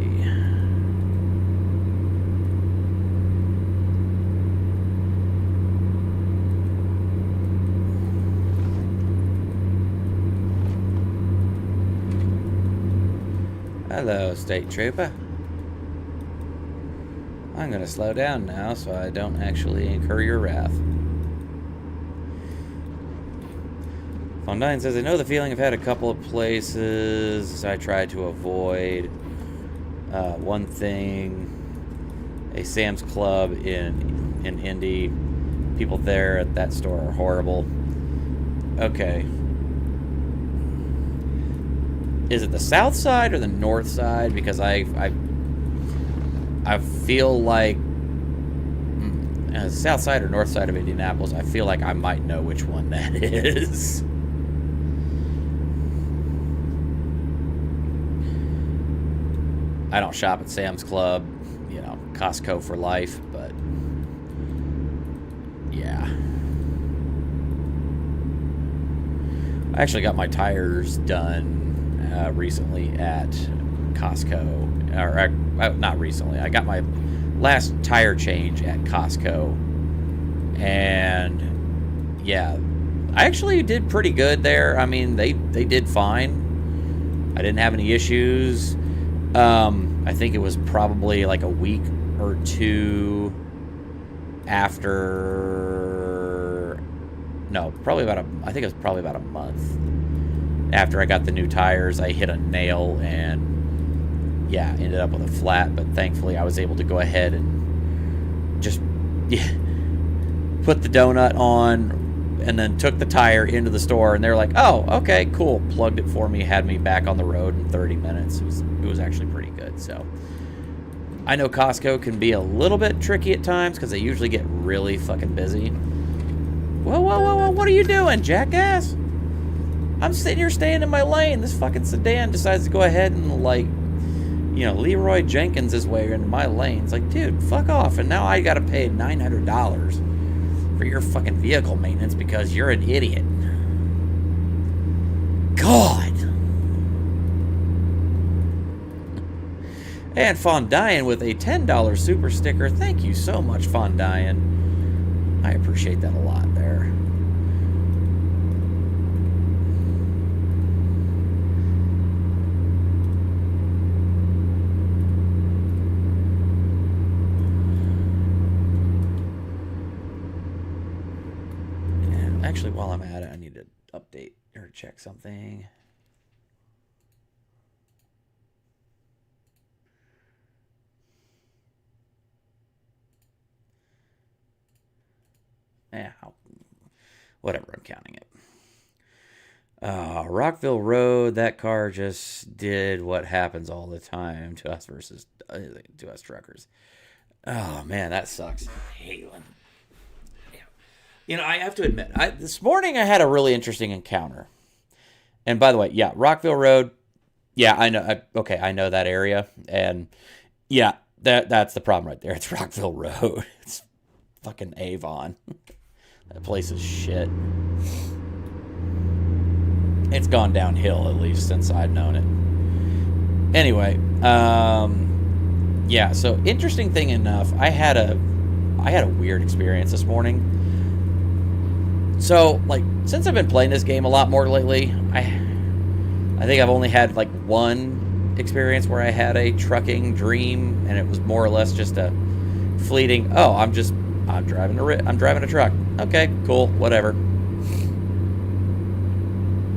Hello, State Trooper. I'm going to slow down now so I don't actually incur your wrath. Fondine says, I know the feeling. I've had a couple of places I tried to avoid. One thing, a Sam's Club in Indy. People there at that store are horrible. Okay. Is it the south side or the north side? Because I feel like south side or north side of Indianapolis. I feel like I might know which one that is. I don't shop at Sam's Club, you know, Costco for life, but yeah. I actually got my tires done recently at Costco, or not recently. I got my last tire change at Costco, and yeah, I actually did pretty good there. I mean, they did fine. I didn't have any issues. I think it was probably like a week or two after. No, probably about I think it was probably about a month after I got the new tires. I hit a nail and yeah, ended up with a flat, but thankfully I was able to go ahead and just put the donut on and then took the tire into the store, and they were like, oh, okay, cool. Plugged it for me, had me back on the road in 30 minutes. It was actually pretty good. So I know Costco can be a little bit tricky at times because they usually get really fucking busy. Whoa, whoa, whoa, whoa, what are you doing, jackass? I'm sitting here staying in my lane. This fucking sedan decides to go ahead and, like, you know, Leroy Jenkins his way into my lane. It's like, dude, fuck off. And now I gotta pay $900 for your fucking vehicle maintenance because you're an idiot. God. And Fondian with a $10 super sticker. Thank you so much, Fondian. I appreciate that a lot there. And actually, while I'm at it, I need to update or check something. Yeah, whatever, I'm counting it. Rockville Road, that car just did what happens all the time to us to us truckers. Oh, man, that sucks. Halen. You know, I have to admit, this morning I had a really interesting encounter. And by the way, yeah, Rockville Road, yeah, I know. I know that area. And yeah, that's the problem right there. It's Rockville Road. It's fucking Avon. That place is shit. It's gone downhill, at least, since I've known it. Anyway, Yeah, so interesting thing enough, I had a weird experience this morning. So, like, since I've been playing this game a lot more lately, I think I've only had like one experience where I had a trucking dream, and it was more or less just a fleeting, oh, I'm driving a truck. Okay, cool, whatever.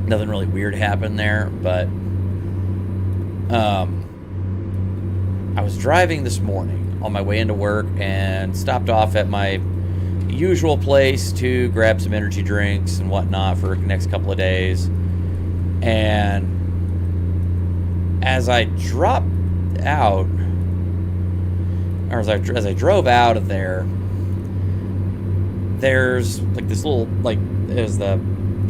Nothing really weird happened there, but I was driving this morning on my way into work and stopped off at my usual place to grab some energy drinks and whatnot for the next couple of days. And as I dropped out, or as I drove out of there, there's like this little, like, there's the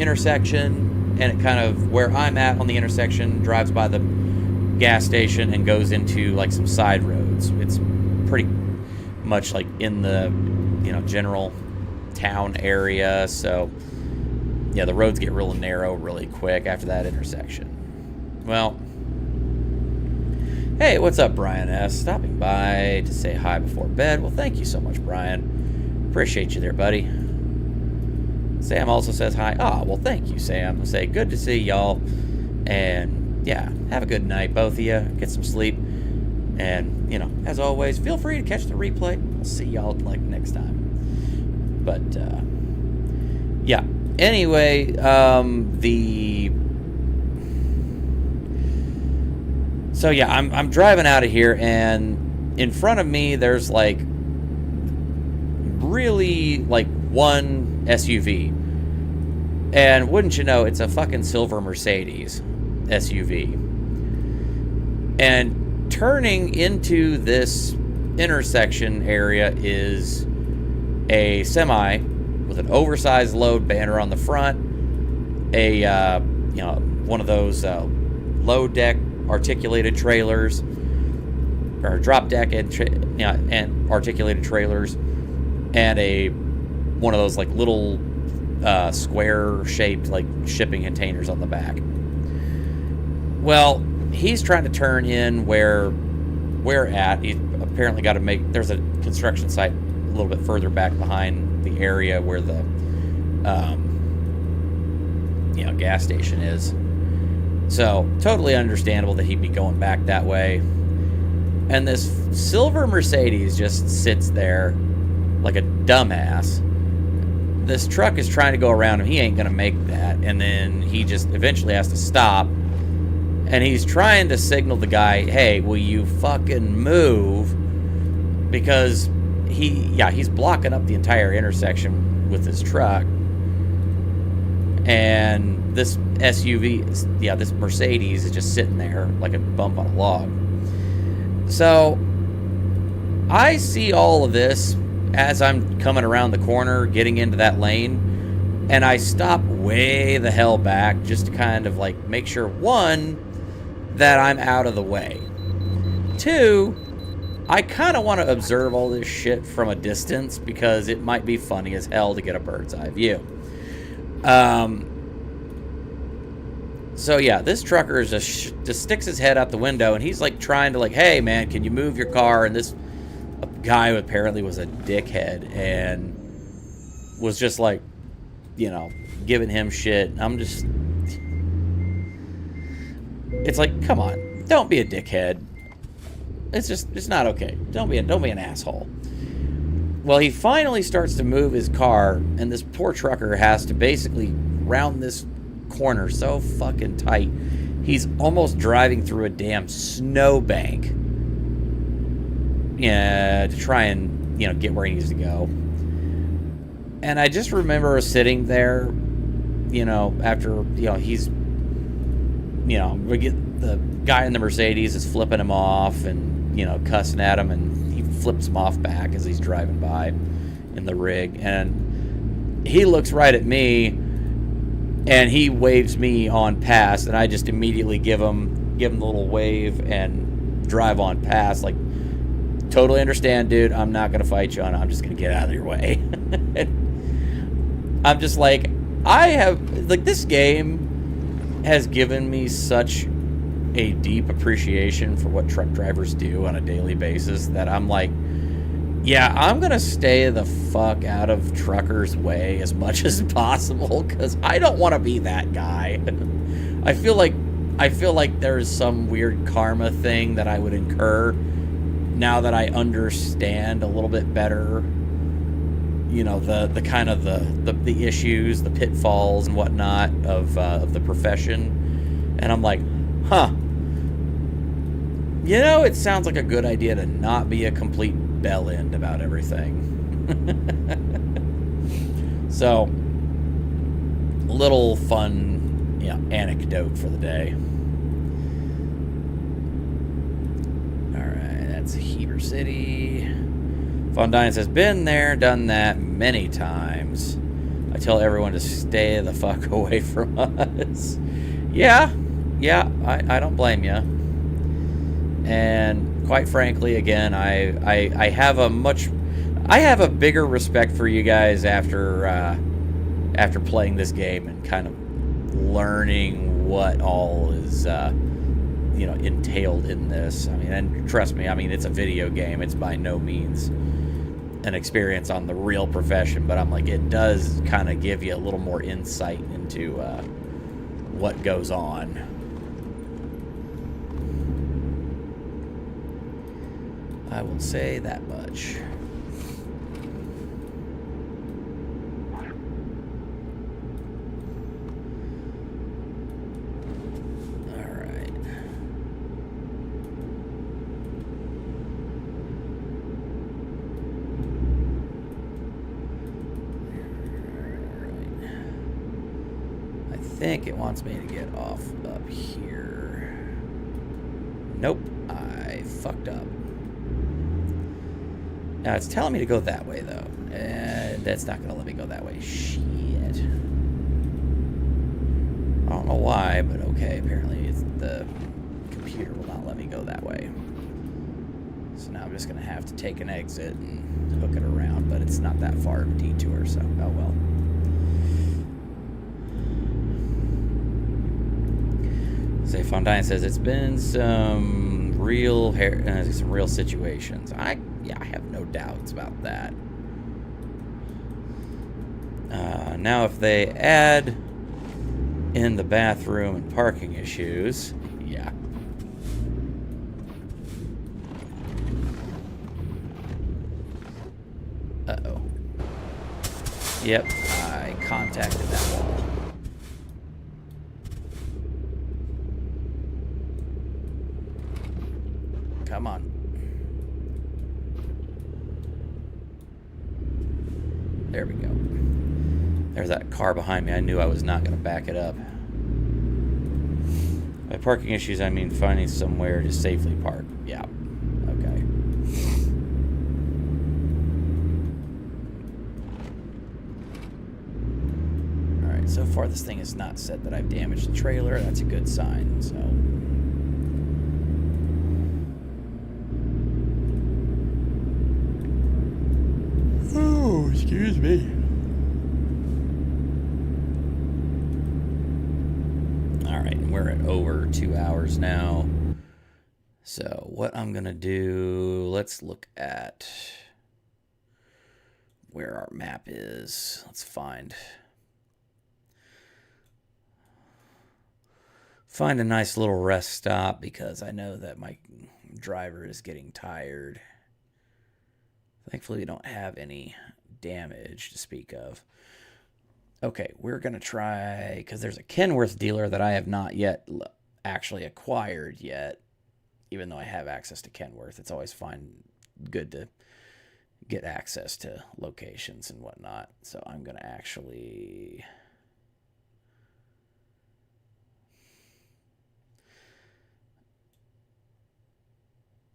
intersection, and it kind of, where I'm at on the intersection, drives by the gas station and goes into like some side roads. It's pretty much like in the, general town area, so yeah, the roads get real narrow really quick after that intersection. Well, hey, what's up, Brian S? Stopping by to say hi before bed. Well, thank you so much, Brian. Appreciate you there, buddy. Sam also says hi. Well, thank you, Sam. I say good to see y'all, and yeah, have a good night, both of you. Get some sleep, and as always, feel free to catch the replay. I'll see y'all like next time. But yeah. Anyway, so yeah, I'm driving out of here, and in front of me there's like really like one SUV, and wouldn't you know, it's a fucking silver Mercedes SUV. And turning into this intersection area is a semi with an oversized load banner on the front, one of those low deck articulated trailers, or drop deck and articulated trailers, and one of those like little square shaped like shipping containers on the back. Well, he's trying to turn in where we're at. He's apparently got to there's a construction site a little bit further back behind the area where the gas station is. So totally understandable that he'd be going back that way. And this silver Mercedes just sits there like a dumbass. This truck is trying to go around him. He ain't gonna make that. And then he just eventually has to stop. And he's trying to signal the guy, hey, will you fucking move? Because he's blocking up the entire intersection with his truck. And this SUV, this Mercedes is just sitting there like a bump on a log. So I see all of this as I'm coming around the corner, getting into that lane, and I stop way the hell back just to kind of like make sure, one, that I'm out of the way. Two, I kind of want to observe all this shit from a distance because it might be funny as hell to get a bird's eye view. So yeah, this trucker just sticks his head out the window, and he's like trying to like, hey man, can you move your car? And this guy who apparently was a dickhead and was just like, giving him shit. It's like, come on, don't be a dickhead. It's not okay. Don't be an asshole. Well, he finally starts to move his car, and this poor trucker has to basically round this corner so fucking tight. He's almost driving through a damn snowbank. To try and, get where he needs to go. And I just remember sitting there, after, he's, we get the guy in the Mercedes is flipping him off and, cussing at him, and he flips him off back as he's driving by in the rig. And he looks right at me, and he waves me on past, and I just immediately give him the little wave and drive on past, like, totally understand, dude, I'm not gonna fight you on it, I'm just gonna get out of your way. I'm just like, this game has given me such a deep appreciation for what truck drivers do on a daily basis that I'm like, yeah, I'm gonna stay the fuck out of truckers' way as much as possible because I don't want to be that guy. I feel like there's some weird karma thing that I would incur now that I understand a little bit better, you know, the kind of the issues, the pitfalls and whatnot of the profession, and I'm like, huh. You know, it sounds like a good idea to not be a complete bell end about everything. So, a little fun, you know, anecdote for the day. Alright, that's Heber City. Fondine says, been there, done that many times. I tell everyone to stay the fuck away from us. Yeah, I don't blame you. And quite frankly, again, I have a bigger respect for you guys after playing this game and kind of learning what all is you know, entailed in this. I mean, and trust me, I mean, it's a video game. It's by no means an experience on the real profession, but I'm like, it does kind of give you a little more insight into what goes on. I will say that much. All right. I think it wants me to get off up here. Nope, I fucked up. Now, it's telling me to go that way, though. And that's not going to let me go that way. Shit. I don't know why, but okay. Apparently, the computer will not let me go that way. So now I'm just going to have to take an exit and hook it around. But it's not that far of a detour, so oh well. Say Fondine says, it's been some real situations. Yeah, I have no doubts about that. Now, if they add in the bathroom and parking issues, yeah. Uh-oh. Yep, I contacted that wall. Come on. There we go. There's that car behind me. I knew I was not going to back it up. By parking issues, I mean finding somewhere to safely park. Yeah. Okay. Alright, so far this thing has not said that I've damaged the trailer. That's a good sign, so... Oh, excuse me. Alright, we're at over 2 hours now. So, what I'm going to do, let's look at where our map is. Let's find a nice little rest stop because I know that my driver is getting tired. Thankfully, we don't have any damage to speak of. Okay, we're going to try, because there's a Kenworth dealer that I have not yet actually acquired yet, even though I have access to Kenworth. It's always good to get access to locations and whatnot. So I'm going to actually...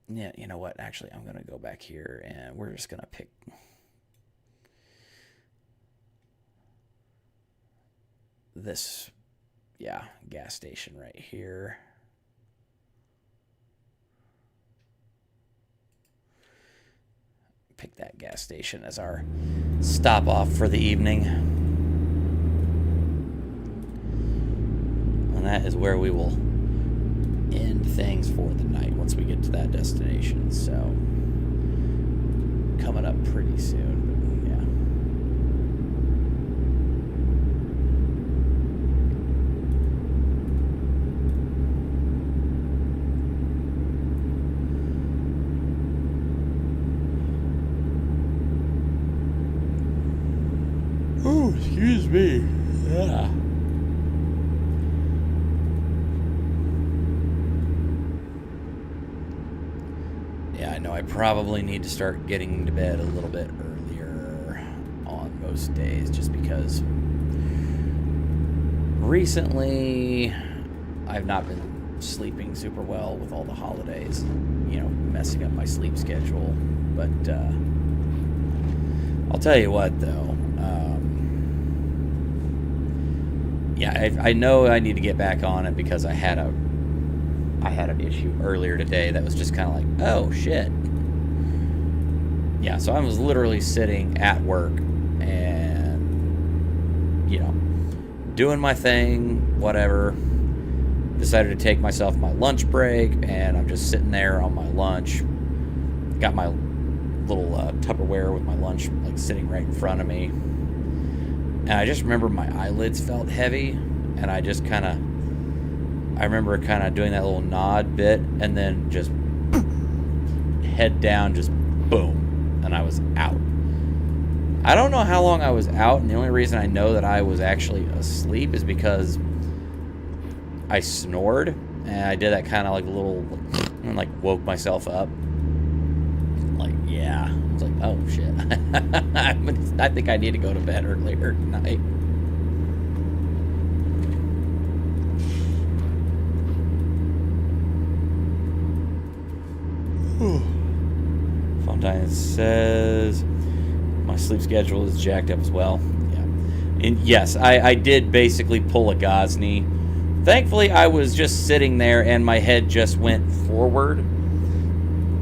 Yeah, you know what? Actually, I'm going to go back here, and we're just going to pick... this, yeah, gas station right here. Pick that gas station as our stop off for the evening. And that is where we will end things for the night once we get to that destination. So coming up pretty soon. Oh, excuse me. Yeah. Yeah, I know I probably need to start getting to bed a little bit earlier on most days just because recently I've not been sleeping super well with all the holidays, messing up my sleep schedule. But I'll tell you what, though. I know I need to get back on it because I had an issue earlier today that was just kind of like, oh shit. Yeah, so I was literally sitting at work and, doing my thing, whatever. Decided to take myself my lunch break, and I'm just sitting there on my lunch. Got my little Tupperware with my lunch like sitting right in front of me. And I just remember my eyelids felt heavy, and I remember kind of doing that little nod bit, and then just head down, just boom, and I was out. I don't know how long I was out, and the only reason I know that I was actually asleep is because I snored, and I did that kind of like a little, and like woke myself up. Like, yeah. I was like, oh shit. I think I need to go to bed earlier tonight. Fontaine says my sleep schedule is jacked up as well. Yeah. And yes, I did basically pull a Gosney. Thankfully, I was just sitting there and my head just went forward.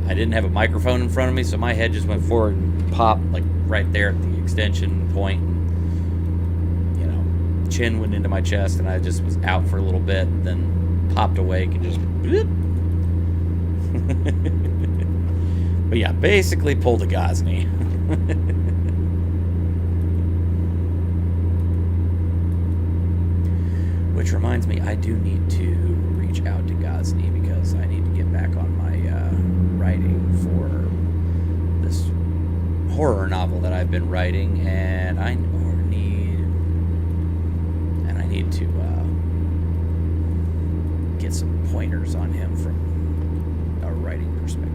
I didn't have a microphone in front of me, so my head just went forward and popped like right there at the extension point. And, chin went into my chest, and I just was out for a little bit, then popped awake and just... But yeah, basically pulled a Gosney. Which reminds me, I do need to reach out to Gosney because I need to get back on my writing for this horror novel that I've been writing, and I need to get some pointers on him from a writing perspective.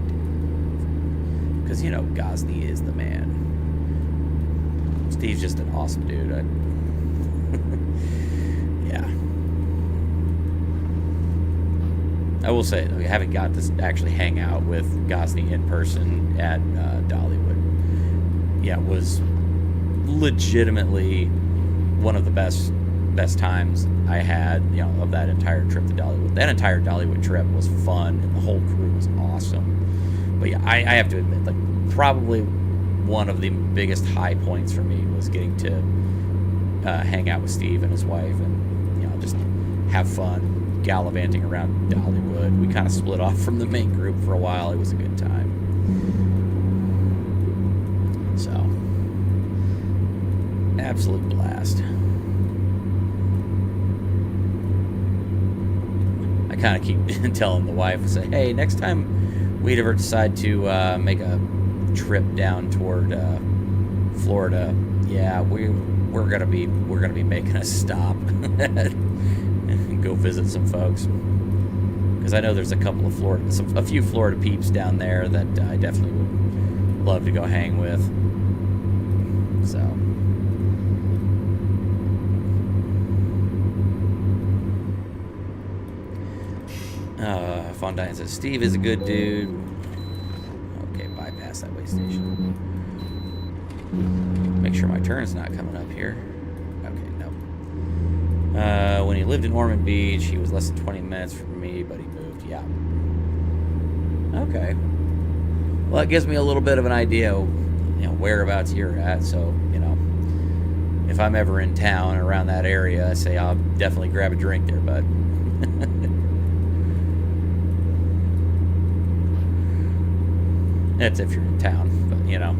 Because, Gosney is the man. Steve's just an awesome dude. Yeah. I will say, we haven't got to actually hang out with Gosney in person at Dollywood. Yeah, it was legitimately one of the best times I had, of that entire trip to Dollywood. That entire Dollywood trip was fun, and the whole crew was awesome. But yeah, I have to admit, like, probably one of the biggest high points for me was getting to hang out with Steve and his wife, and just have fun gallivanting around Dollywood. We kind of split off from the main group for a while. It was a good time. So, absolute blast. I kind of keep telling the wife, say, hey, next time we'd ever decide to make a trip down toward Florida, yeah, we're gonna be making a stop and go visit some folks, because I know there's a few Florida peeps down there that I definitely would love to go hang with. So. Fontaine says, Steve is a good dude. Okay, bypass that way station. Make sure my turn's not coming up here. Okay, no. When he lived in Ormond Beach, he was less than 20 minutes from me, but he moved. Yeah. Okay. Well, that gives me a little bit of an idea, whereabouts you're at. So, if I'm ever in town around that area, I say I'll definitely grab a drink there, bud. That's if you're in town, but you know.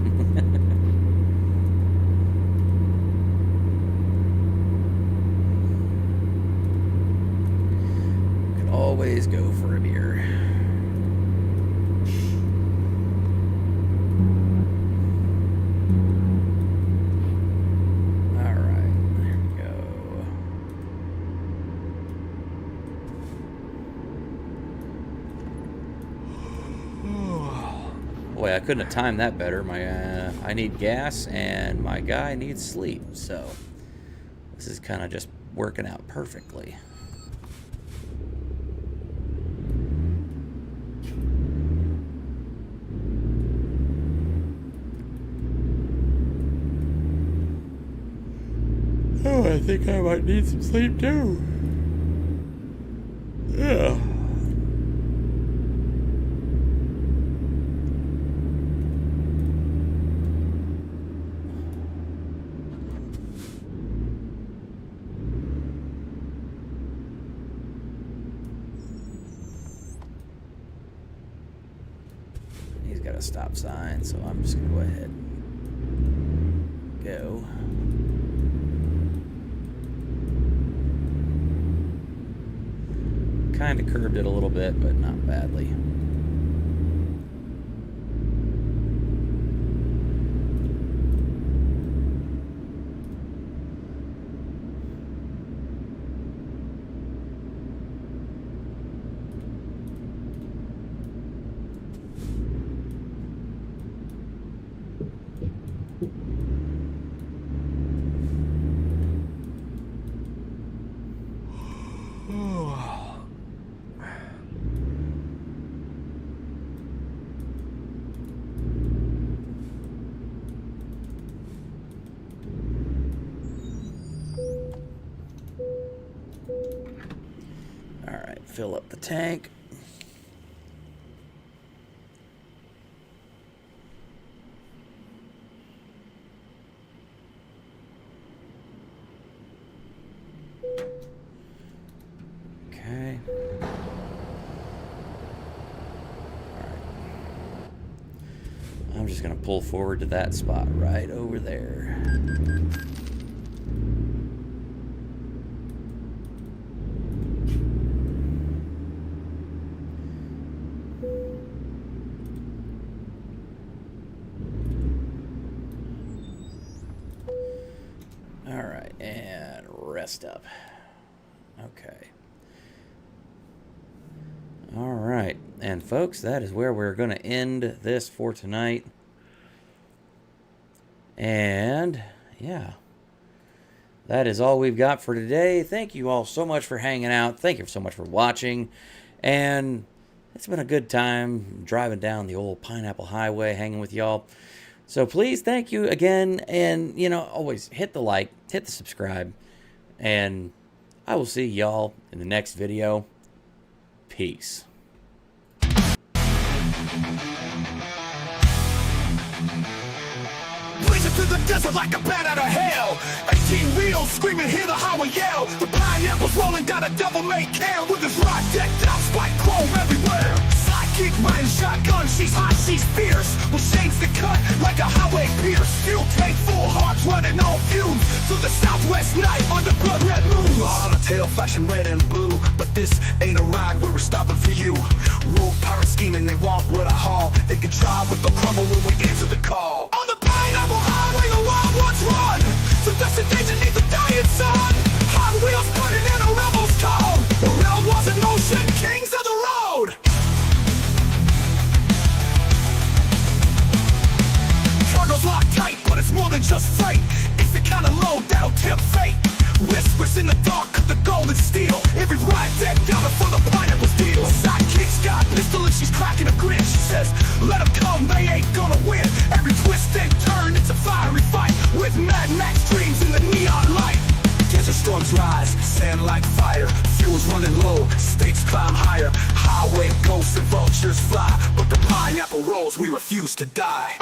Could always go for a beer. Boy, I couldn't have timed that better. I need gas and my guy needs sleep, so this is kind of just working out perfectly. Oh, I think I might need some sleep too. Yeah. He's got a stop sign, so I'm just gonna go ahead and go. Kind of curved it a little bit, but not badly. Alright, fill up the tank. Okay. Alright. I'm just going to pull forward to that spot right over there. Alright, and rest up. Okay. Alright, and folks, that is where we're going to end this for tonight. And, yeah. That is all we've got for today. Thank you all so much for hanging out. Thank you so much for watching. And it's been a good time driving down the old Pineapple Highway, hanging with y'all. So please, thank you again. And, you know, always hit the like, hit the subscribe. And I will see y'all in the next video. Peace. Blazing through the desert like a bat out of hell. 18 wheels screaming, hear the highway yell. The pineapples rolling down a double-made can with his rod decked out, spike chrome everywhere. Sidekick riding shotgun, she's hot, she's fierce. Well, Shane's the cut like a highway pierce. Fuel tank full, hearts running on fumes. Through the southwest night under blood red moon. On a tail flashing red and blue, but this ain't a ride where we're stopping for you. Rogue pirate scheming, they want what I haul. They can try but they'll crumble when we answer the call. On the Pineapple Highway, the wild ones run. The destination needs a dying sun. Hot wheels burning in a rebel's call. The realm was in motion, kings of the road. Cargo's locked tight, but it's more than just freight. It's the kind of load that'll tempt fate. Whispers in the dark of the golden steel. Every ride decked out for the pineapple deal. Sidekick's got a pistol and she's cracking a grin. She says, let them come, they ain't gonna win. Every twist and turn, it's a fiery fight. With Mad Max dreams in the neon light. Desert storms rise, sand like fire. Fuel's running low, stakes climb higher. Highway ghosts and vultures fly. But the pineapple rolls, we refuse to die.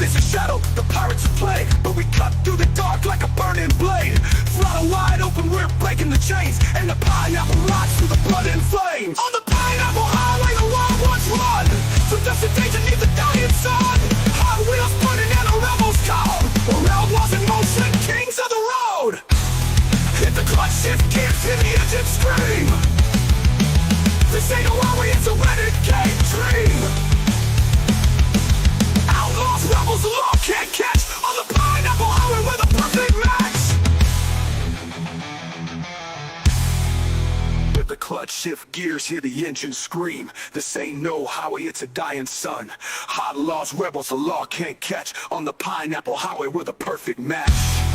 It's a shadow, the pirates play, but we cut through the dark like a burning blade. pineapple rides through the blood and flames. On the pineapple highway the wild ones run, from destination near the dying sun. Hot wheels burning and a rebel's call. We're outlaws in motion, kings of the road. Hit the clutch, shift gears, hear the engine scream. This ain't a highway, it's a renegade dream. Outlaws, rebels, the law can't catch. On the pineapple highway with a perfect match. Hit the clutch, shift gears, hear the engine scream. This ain't no highway, it's a dying sun. Hot laws, rebels, the law can't catch. On the pineapple highway, we're the perfect match.